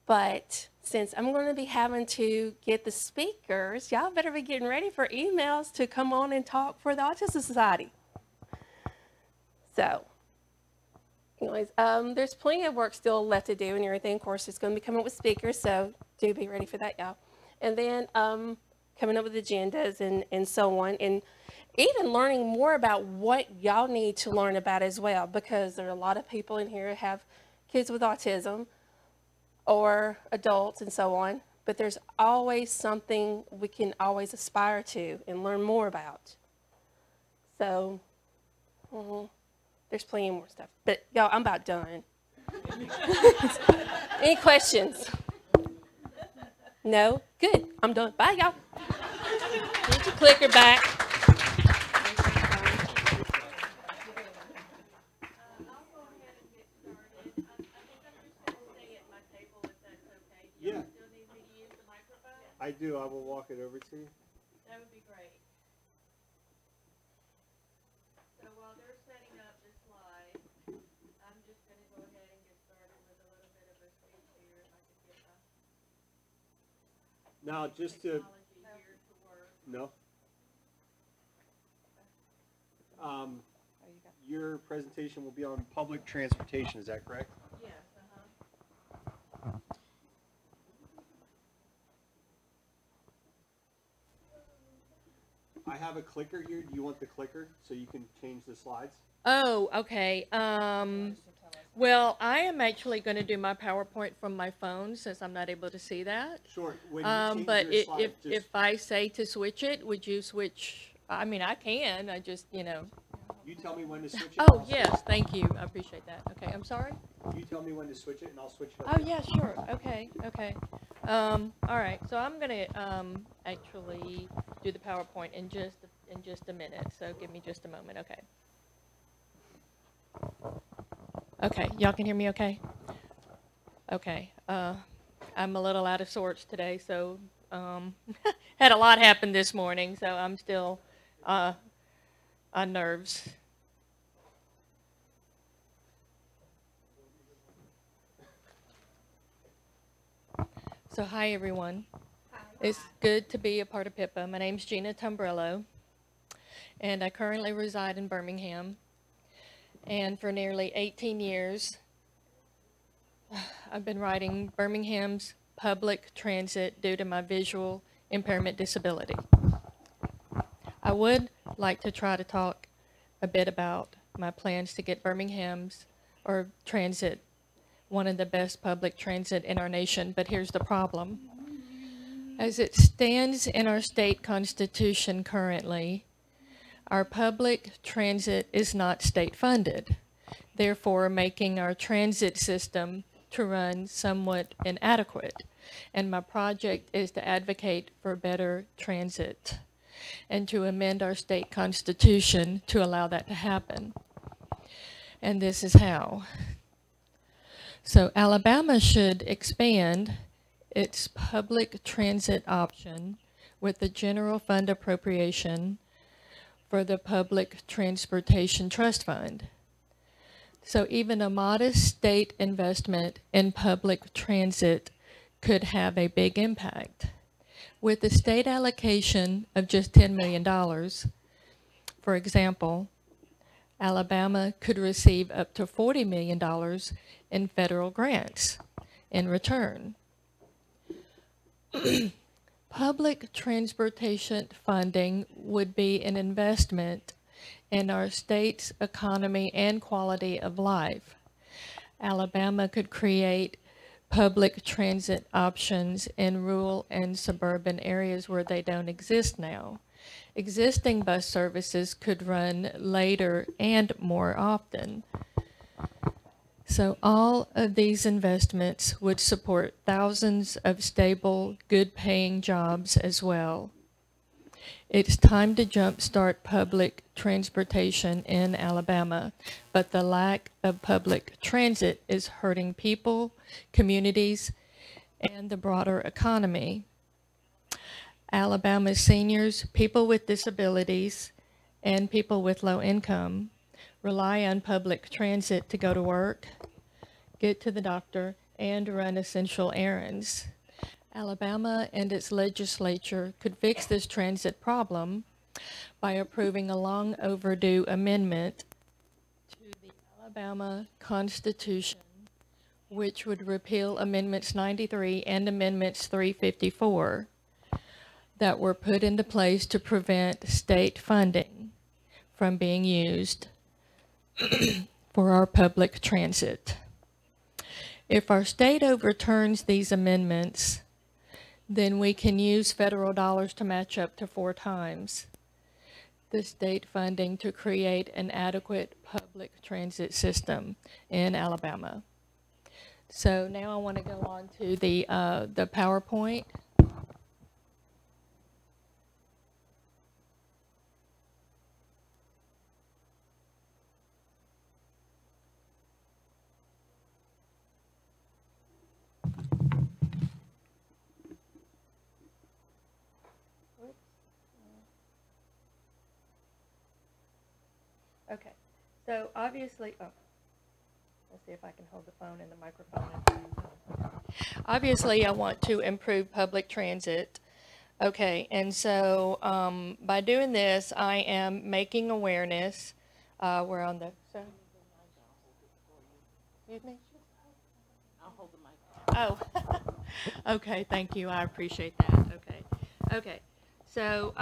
But since I'm going to be having to get the speakers, y'all better be getting ready for emails to come on and talk for the Autism Society. So, anyways, there's plenty of work still left to do and everything. Of course, it's going to be coming up with speakers, so do be ready for that, y'all. And then coming up with agendas and so on, and even learning more about what y'all need to learn about as well, because there are a lot of people in here who have kids with autism or adults and so on, but there's always something we can always aspire to and learn more about. So there's plenty more stuff, but y'all, I'm about done. Any questions? No? Good, I'm done. Bye, y'all. Get your clicker back. Yeah. I do. I will walk it over to you. That would be great. So while they're setting up this slide, I'm just going to go ahead and get started with a little bit of a speech here. If I could get the Now, just to technology here to work. no. Your presentation will be on public transportation. Is that correct? Yes. I have a clicker here. Do you want the clicker so you can change the slides? Oh, okay. Well, I am actually going to do my PowerPoint from my phone since I'm not able to see that. Sure. When you change But your slide, if I say to switch it, would you switch? I mean, I can. I just, you tell me when to switch it. Oh, yes. Thank you. I appreciate that. Okay. I'm sorry? You tell me when to switch it, and I'll switch it. Oh, yeah, sure. Okay. Okay. All right. So I'm going to actually do the PowerPoint in just a minute. So give me just a moment. Okay. Okay. Y'all can hear me okay? Okay. I'm a little out of sorts today, so had a lot happen this morning, so I'm still on nerves. So hi everyone. Hi. It's good to be a part of PIPA. My name's Gina Tombrello, and I currently reside in Birmingham. And for nearly 18 years, I've been riding Birmingham's public transit due to my visual impairment disability. I would like to try to talk a bit about my plans to get Birmingham's or transit one of the best public transit in our nation, but here's the problem. As it stands in our state constitution currently, our public transit is not state funded. therefore making our transit system to run somewhat inadequate. And my project is to advocate for better transit and to amend our state constitution to allow that to happen. And this is how. So Alabama should expand its public transit option with the general fund appropriation for the Public Transportation Trust Fund. So even a modest state investment in public transit could have a big impact. With the state allocation of just $10 million, for example, Alabama could receive up to $40 million in federal grants in return. Public transportation funding would be an investment in our state's economy and quality of life. Alabama could create public transit options in rural and suburban areas where they don't exist now. Existing bus services could run later and more often. So all of these investments would support thousands of stable, good-paying jobs as well. It's time to jumpstart public transportation in Alabama, but the lack of public transit is hurting people, communities, and the broader economy. Alabama's seniors, people with disabilities, and people with low income rely on public transit to go to work, get to the doctor, and run essential errands. Alabama and its legislature could fix this transit problem by approving a long overdue amendment to the Alabama Constitution, which would repeal Amendments 93 and Amendments 354 that were put into place to prevent state funding from being used for our public transit. If our state overturns these amendments, then we can use federal dollars to match up to 4 times the state funding to create an adequate public transit system in Alabama. So now I want to go on to the PowerPoint. Okay, so obviously, let's see if I can hold the phone and the microphone at the same time. Obviously, I want to improve public transit. Okay, and so by doing this, I am making awareness. We're on the, so, excuse me? I'll hold the mic. Oh, okay, thank you, I appreciate that, okay. So,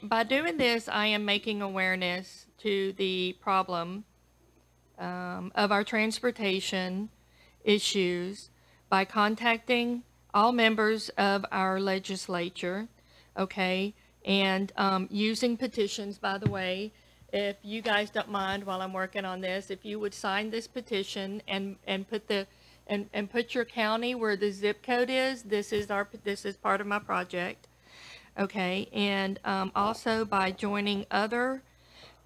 by doing this, I am making awareness to the problem of our transportation issues by contacting all members of our legislature, okay, and using petitions, by the way. If you guys don't mind, while I'm working on this, if you would sign this petition and put the and put your county where the zip code is. This is part of my project. Okay, and also by joining other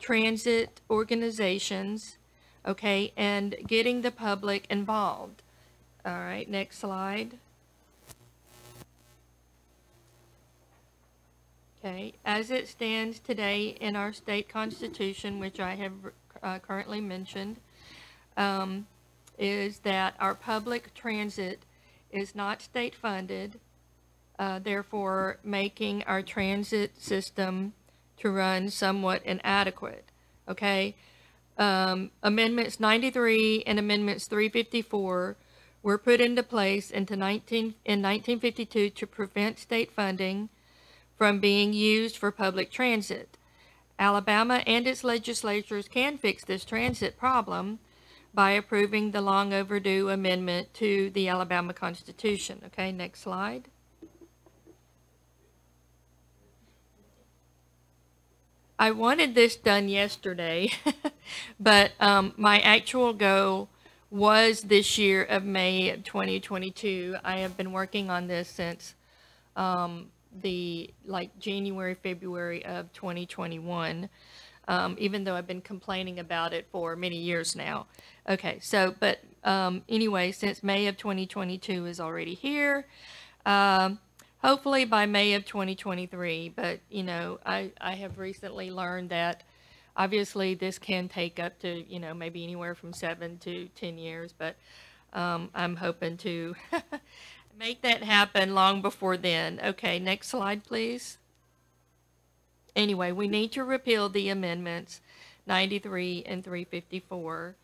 transit organizations, okay, and getting the public involved. All right, next slide. Okay, as it stands today in our state constitution, which I have currently mentioned, is that our public transit is not state funded, therefore making our transit system to run somewhat inadequate. Okay, Amendments 93 and Amendments 354 were put into place in 1952 to prevent state funding from being used for public transit. Alabama and its legislatures can fix this transit problem by approving the long overdue amendment to the Alabama Constitution. Okay, next slide. I wanted this done yesterday, but my actual goal was this year of May of 2022. I have been working on this since the January, February of 2021, even though I've been complaining about it for many years now. Okay, so, but anyway, since May of 2022 is already here, hopefully by May of 2023, but you know, I have recently learned that obviously this can take up to, you know, maybe anywhere from 7 to 10 years, but I'm hoping to make that happen long before then. Okay, next slide, please. Anyway, we need to repeal the amendments 93 and 354.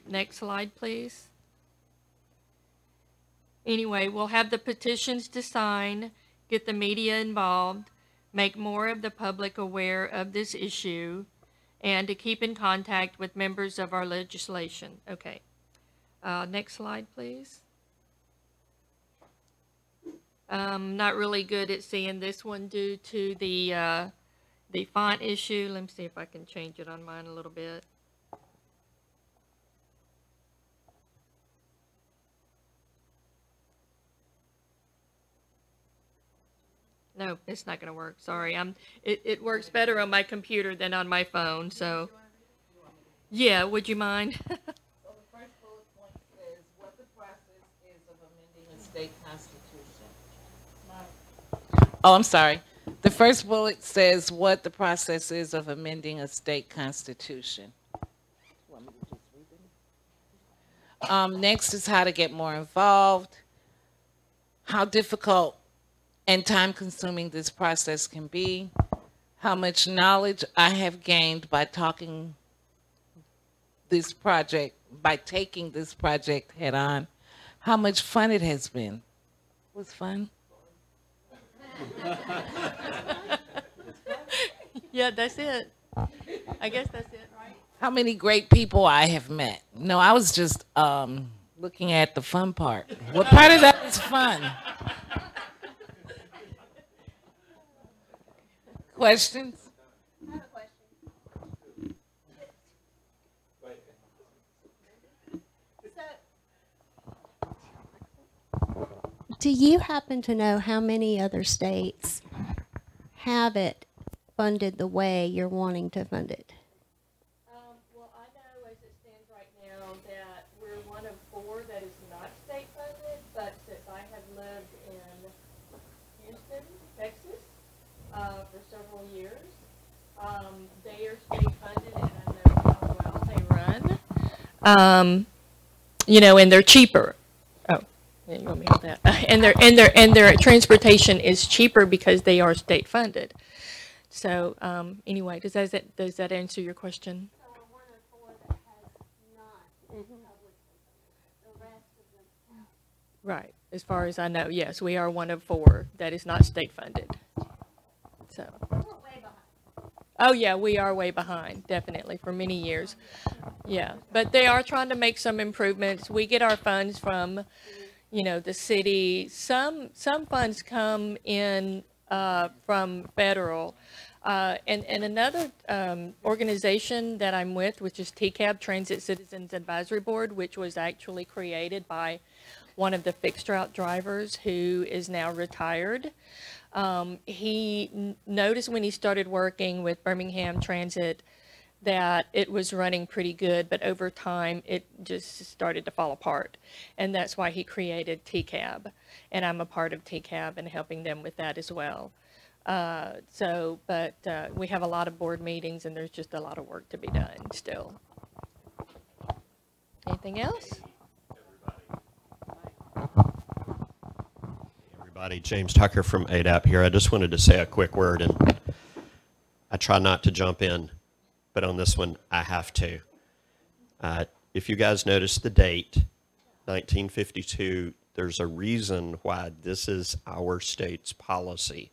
Next slide, please. Anyway, we'll have the petitions to sign, get the media involved, make more of the public aware of this issue, and to keep in contact with members of our legislation. Okay. Next slide, please. Not really good at seeing this one due to the font issue. Let me see if I can change it on mine a little bit. No, it's not going to work. Sorry. It works better on my computer than on my phone. So, yeah, would you mind? So the first bullet point says what the process is of amending a state constitution. Oh, I'm sorry. The first bullet says what the process is of amending a state constitution. Next is how to get more involved, how difficult and time-consuming this process can be, how much knowledge I have gained by taking this project head-on, how much fun it has been. It was fun. Yeah, that's it. I guess that's it, right? How many great people I have met. No, I was just looking at the fun part. What part of that is fun? Questions? I have a question. Do you happen to know how many other states have it funded the way you're wanting to fund it? Well, I know as it stands right now that we're one of 4 that is not state funded, but since I have lived in Houston, Texas, for several years, they are state funded, and I know how well they run. You know, and they're cheaper. Oh, yeah, you want me to hold that? And their transportation is cheaper because they are state funded. So anyway, does that answer your question? So we're one of 4 that has not publicly funded. The rest of them have. Right. As far as I know, yes, we are one of 4 that is not state funded. So. We're way behind. Oh yeah, we are way behind, definitely, for many years. Yeah, but they are trying to make some improvements. We get our funds from, you know, the city. Some funds come in from federal. And another organization that I'm with, which is TCAB, Transit Citizens Advisory Board, which was actually created by one of the fixed route drivers who is now retired. He noticed when he started working with Birmingham Transit that it was running pretty good, but over time it just started to fall apart. And that's why he created TCAB. And I'm a part of TCAB and helping them with that as well. But we have a lot of board meetings and there's just a lot of work to be done still. Anything else? Everybody, James Tucker from ADAP here. I just wanted to say a quick word, and I try not to jump in, but on this one I have to. If you guys notice the date, 1952, there's a reason why this is our state's policy.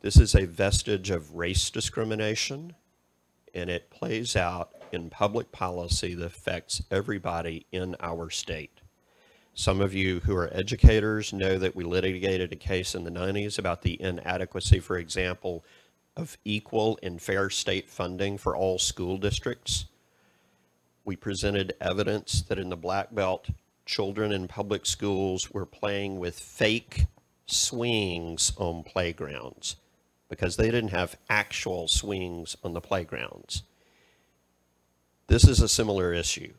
This is a vestige of race discrimination, and it plays out in public policy that affects everybody in our state. Some of you who are educators know that we litigated a case in the 90s about the inadequacy, for example, of equal and fair state funding for all school districts. We presented evidence that in the Black Belt, children in public schools were playing with fake swings on playgrounds because they didn't have actual swings on the playgrounds. This is a similar issue.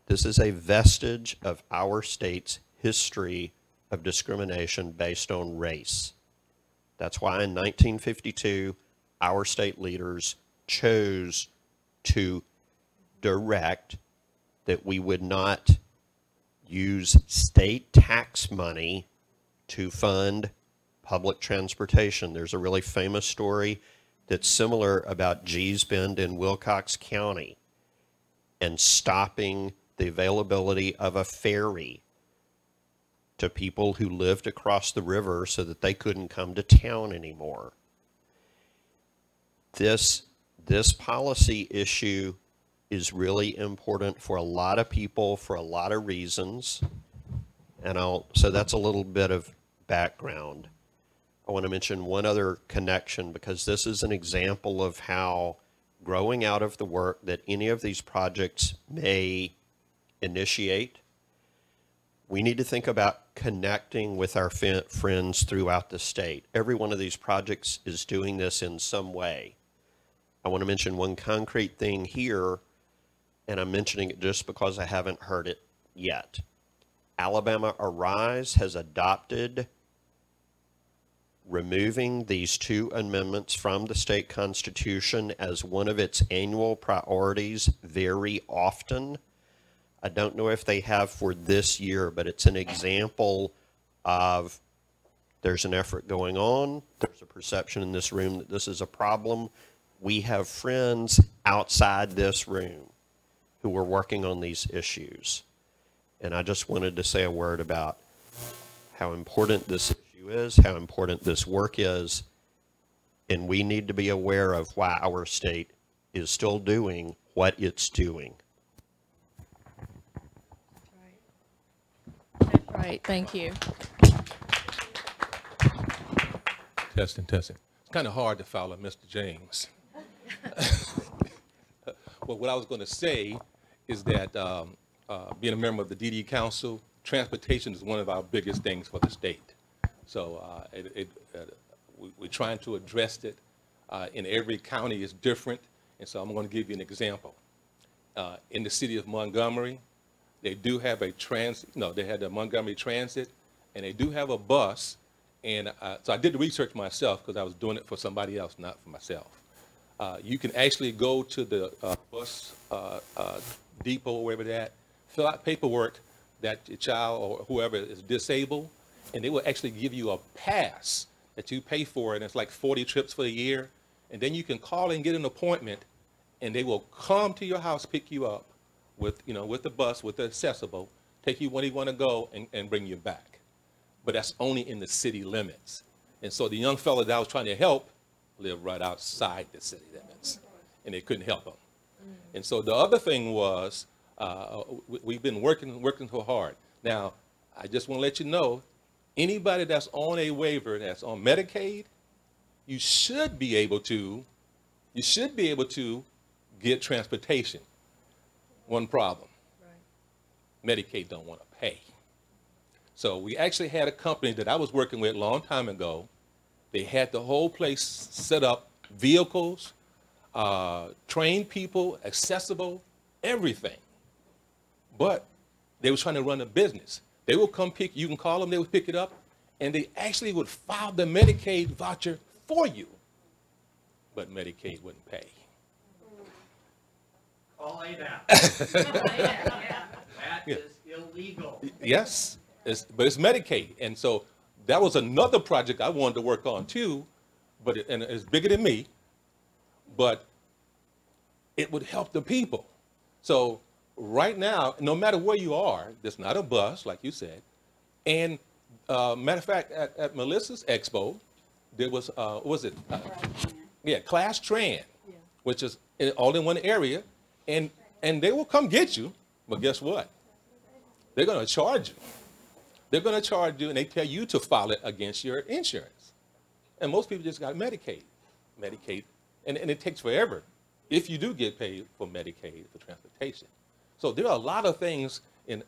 This is a vestige of our state's history of discrimination based on race. That's why in 1952, our state leaders chose to direct that we would not use state tax money to fund public transportation. There's a really famous story that's similar about Gee's Bend in Wilcox County and stopping the availability of a ferry to people who lived across the river so that they couldn't come to town anymore. This policy issue is really important for a lot of people for a lot of reasons. And so that's a little bit of background. I want to mention one other connection because this is an example of how growing out of the work that any of these projects may initiate, we need to think about connecting with our friends throughout the state. Every one of these projects is doing this in some way. I want to mention one concrete thing here, and I'm mentioning it just because I haven't heard it yet. Alabama Arise has adopted removing these two amendments from the state constitution as one of its annual priorities very often. I don't know if they have for this year, but it's an example of there's an effort going on. There's a perception in this room that this is a problem. We have friends outside this room who are working on these issues. And I just wanted to say a word about how important this issue is, how important this work is, and we need to be aware of why our state is still doing what it's doing. That's right. Thank you. Testing. It's kind of hard to follow Mr. James. Well, what I was going to say is that being a member of the DD Council, transportation is one of our biggest things for the state. So we're trying to address it. In every county is different, and so I'm going to give you an example. In the city of Montgomery, they do have a they had the Montgomery Transit, and they do have a bus. And so I did the research myself because I was doing it for somebody else, not for myself. You can actually go to the bus depot or wherever they're at, fill out paperwork that your child or whoever is disabled, and they will actually give you a pass that you pay for, and it's like 40 trips for a year. And then you can call and get an appointment, and they will come to your house, pick you up with, with the bus, with the accessible, take you when you want to go, and bring you back. But that's only in the city limits. And so the young fellow that I was trying to help lived right outside the city limits, and they couldn't help him. And so the other thing was, we've been working so hard. Now, I just want to let you know, anybody that's on a waiver, that's on Medicaid, you should be able to get transportation. One problem, Medicaid don't want to pay. So we actually had a company that I was working with a long time ago. They had the whole place set up, vehicles, trained people, accessible, everything. But they were trying to run a business. They will come pick, you can call them, they would pick it up, and they actually would file the Medicaid voucher for you. But Medicaid wouldn't pay. Call ADAP. That is illegal. Yes, but it's Medicaid. And so that was another project I wanted to work on too, but and it's bigger than me, but it would help the people. So right now, no matter where you are, there's not a bus, like you said. And matter of fact, at Melissa's Expo, there was, Class Tran, which is all in one area. And they will come get you, but guess what? They're going to charge you. They're going to charge you, and they tell you to file it against your insurance. And most people just got Medicaid. Medicaid, and it takes forever if you do get paid for Medicaid for transportation. So there are a lot of things, and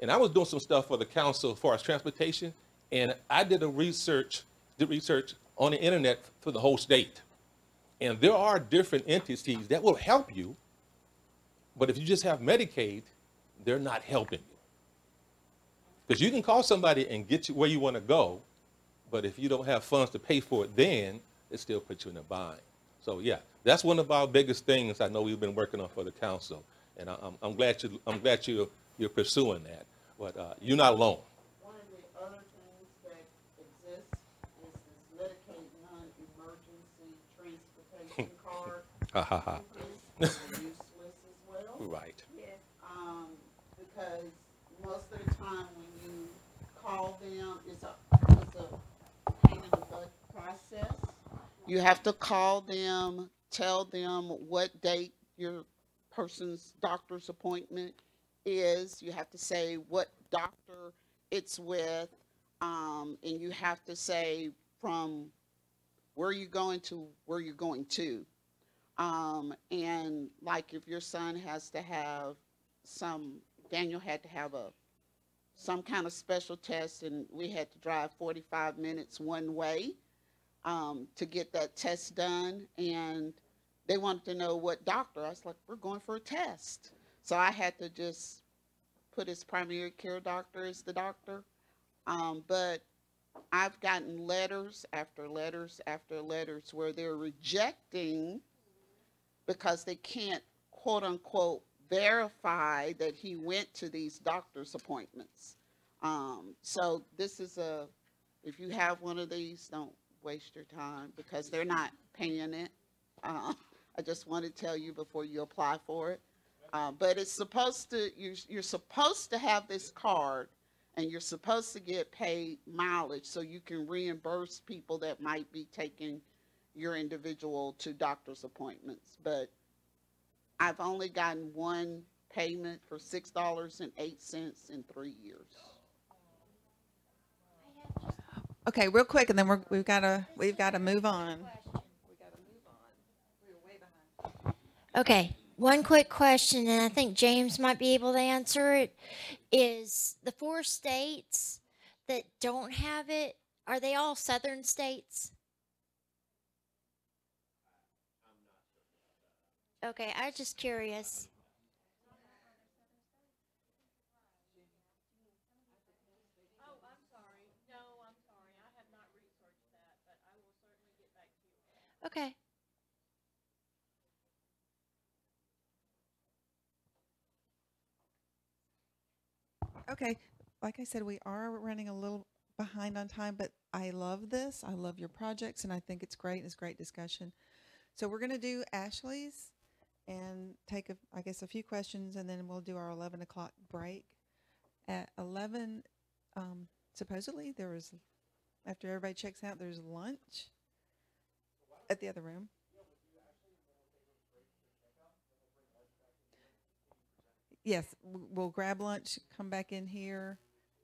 I was doing some stuff for the council as far as transportation, and I did research on the internet for the whole state. And there are different entities that will help you, but if you just have Medicaid, they're not helping you. Because you can call somebody and get you where you want to go, but if you don't have funds to pay for it, then it still puts you in a bind. So yeah, that's one of our biggest things I know we've been working on for the council, and I'm glad you're pursuing that. But you're not alone. One of the other things that exists is this Medicaid non-emergency transportation card. Ha ha ha. It's useless as well. Right. Because most of the time when you call them, it's a pain in the butt process. You have to call them, tell them what date your person's doctor's appointment is. You have to say what doctor it's with, and you have to say from where you're going to where you're going to. And like if your son has to have Daniel had to have some kind of special test, and we had to drive 45 minutes one way to get that test done, and they wanted to know what doctor. I was like, we're going for a test. So I had to just put his primary care doctor as the doctor. But I've gotten letters after letters after letters where they're rejecting because they can't, quote unquote, verify that he went to these doctor's appointments. So this is if you have one of these, don't waste your time because they're not paying it. I just want to tell you before you apply for it. But it's supposed to, you're supposed to have this card, and you're supposed to get paid mileage so you can reimburse people that might be taking your individual to doctor's appointments. But I've only gotten one payment for $6.08 in 3 years. Okay, real quick, and then we've got to move on. Okay, one quick question, and I think James might be able to answer it, is the 4 states that don't have it, are they all southern states? Okay, I was just curious. Okay. Okay, like I said, we are running a little behind on time, but I love this. I love your projects, and I think it's great. It's a great discussion. So we're going to do Ashley's and take, I guess, a few questions, and then we'll do our 11 o'clock break. At 11, supposedly, after everybody checks out, there's lunch at the other room. Yes, we'll grab lunch, come back in here,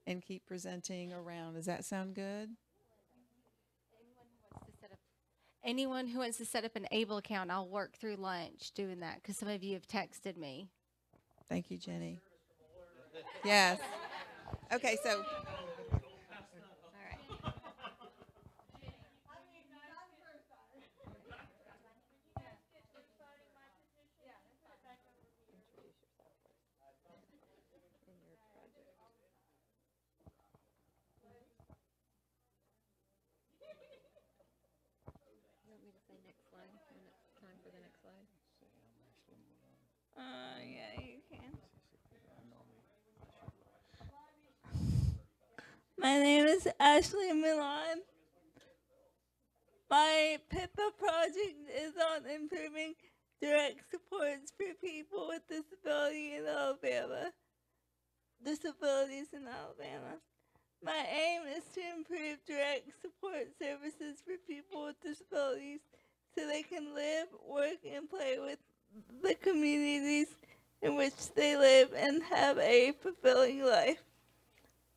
and keep presenting around. Does that sound good? Anyone who wants to set up an ABLE account, I'll work through lunch doing that because some of you have texted me. Thank you, Jenny. Yes. Okay, so. Yeah, you can. My name is Ashley Milan. My PIPA project is on improving direct supports for people with disabilities in Alabama. My aim is to improve direct support services for people with disabilities so they can live, work, and play with the communities in which they live and have a fulfilling life.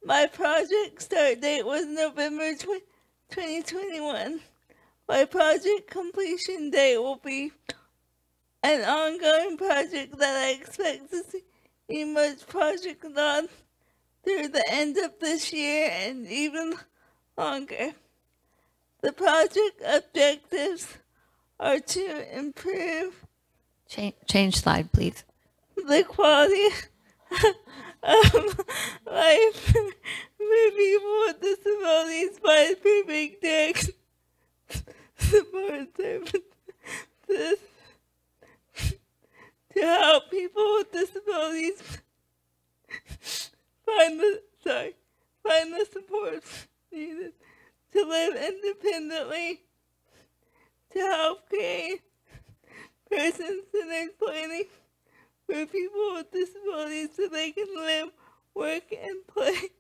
My project start date was November 2021. My project completion date will be an ongoing project that I expect to see much project on through the end of this year and even longer. The project objectives are to improve Change slide, please. the quality of life for people with disabilities by improving their support services to help people with disabilities find the support needed to live independently, to help create person-centered planning for people with disabilities so they can live, work, and play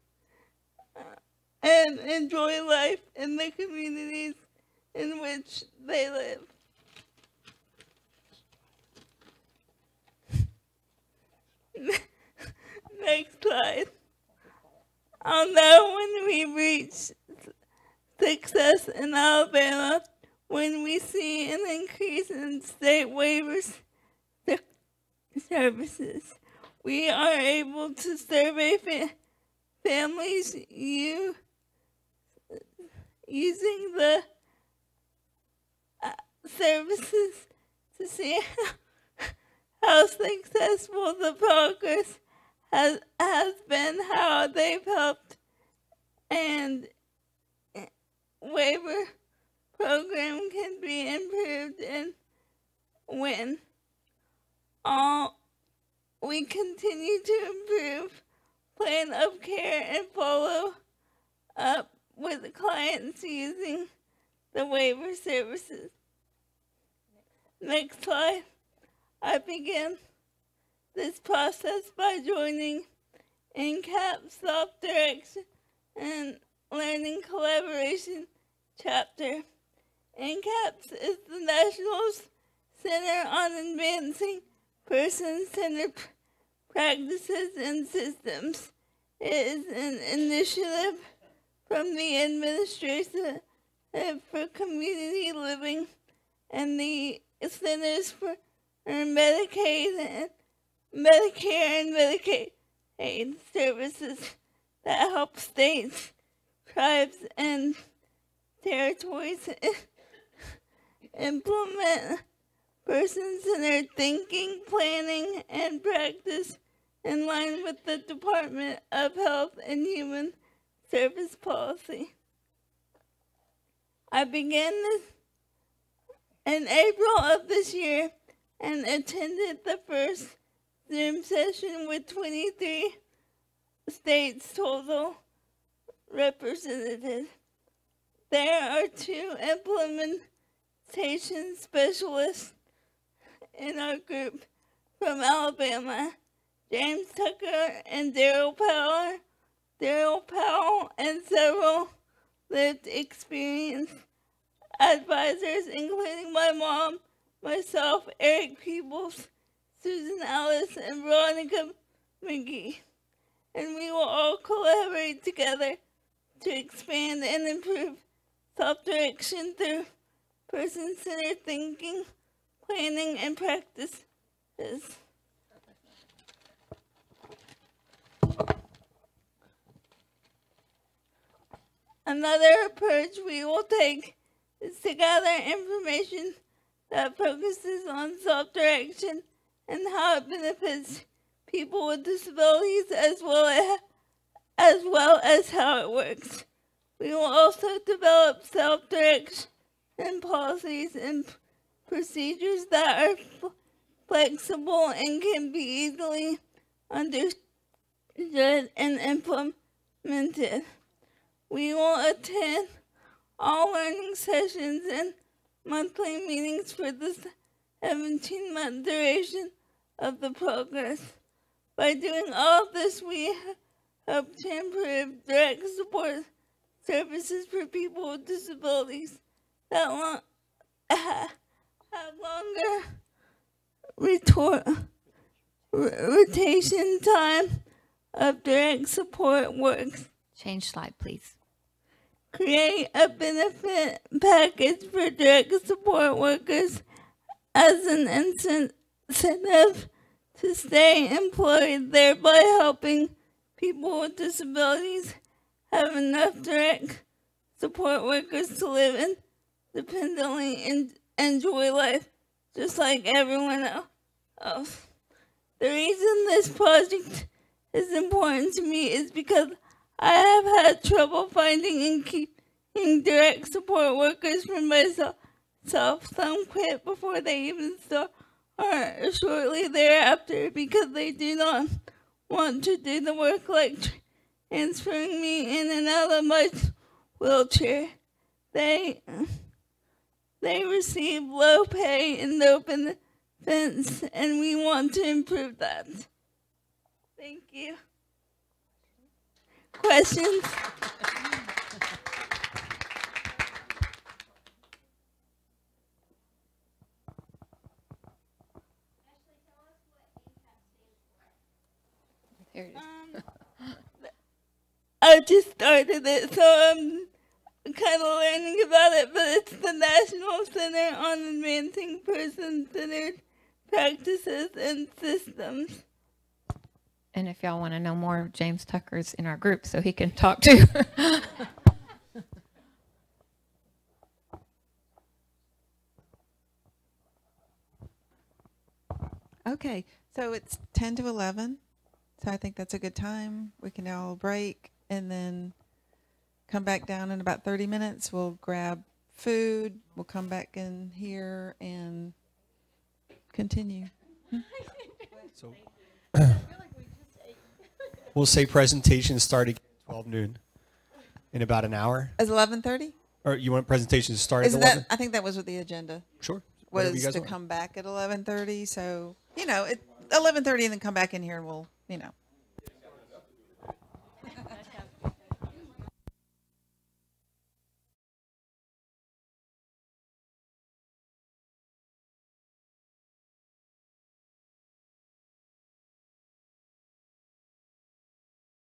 and enjoy life in the communities in which they live. Next slide. I'll know when we reach success in Alabama when we see an increase in state waivers services. We are able to survey families using the services to see how successful the progress has been, how they've helped, and waiver program can be improved and when we continue to improve plan of care and follow up with the clients using the waiver services. Next slide. I begin this process by joining NCAP Soft Direction and Learning Collaboration Chapter. NCAPS is the National Center on Advancing Person-Centered Practices and Systems. It is an initiative from the Administration for Community Living and the Centers for Medicaid and Medicare and Medicaid services that help states, tribes, and territories implement person-centered thinking, planning, and practice in line with the Department of Health and Human Service policy. I began this in April of this year and attended the first Zoom session with 23 states total represented. There are 2 implementation specialists in our group from Alabama, James Tucker and Daryl Powell. Daryl Powell and several lived experience advisors, including my mom, myself, Eric Peebles, Susan Alice, and Veronica McGee. And we will all collaborate together to expand and improve self-direction through person-centered thinking, planning, and practices. Another approach we will take is to gather information that focuses on self-direction and how it benefits people with disabilities as well as how it works. We will also develop self-direction policies and procedures that are flexible and can be easily understood and implemented. We will attend all learning sessions and monthly meetings for the 17-month duration of the progress. By doing all of this, we hope to improve direct support services for people with disabilities that have longer rotation time of direct support works. Change slide, please. create a benefit package for direct support workers as an incentive to stay employed, thereby helping people with disabilities have enough direct support workers to live independently and enjoy life just like everyone else. The reason this project is important to me is because I have had trouble finding and keeping direct support workers for myself. Some quit before they even start or shortly thereafter because they do not want to do the work like transferring me in and out of my wheelchair. They receive low pay and no benefits, and we want to improve that. Thank you. Questions? Here it is. I just started it, so I'm kind of learning about it, but it's the National Center on Advancing Person-Centered Practices and Systems. And if y'all want to know more, James Tucker's in our group, so he can talk to her. Okay, so it's 10 to 11, so I think that's a good time. We can all break and then come back down in about 30 minutes. We'll grab food. We'll come back in here and continue. So we'll say presentations starting at 12 noon in about an hour. Is 11:30? Or you want presentations to start at Isn't 11? that? I think that was what the agenda. Sure. Whatever Was you guys to want. come back at 11:30. So 11:30 and then come back in here and we'll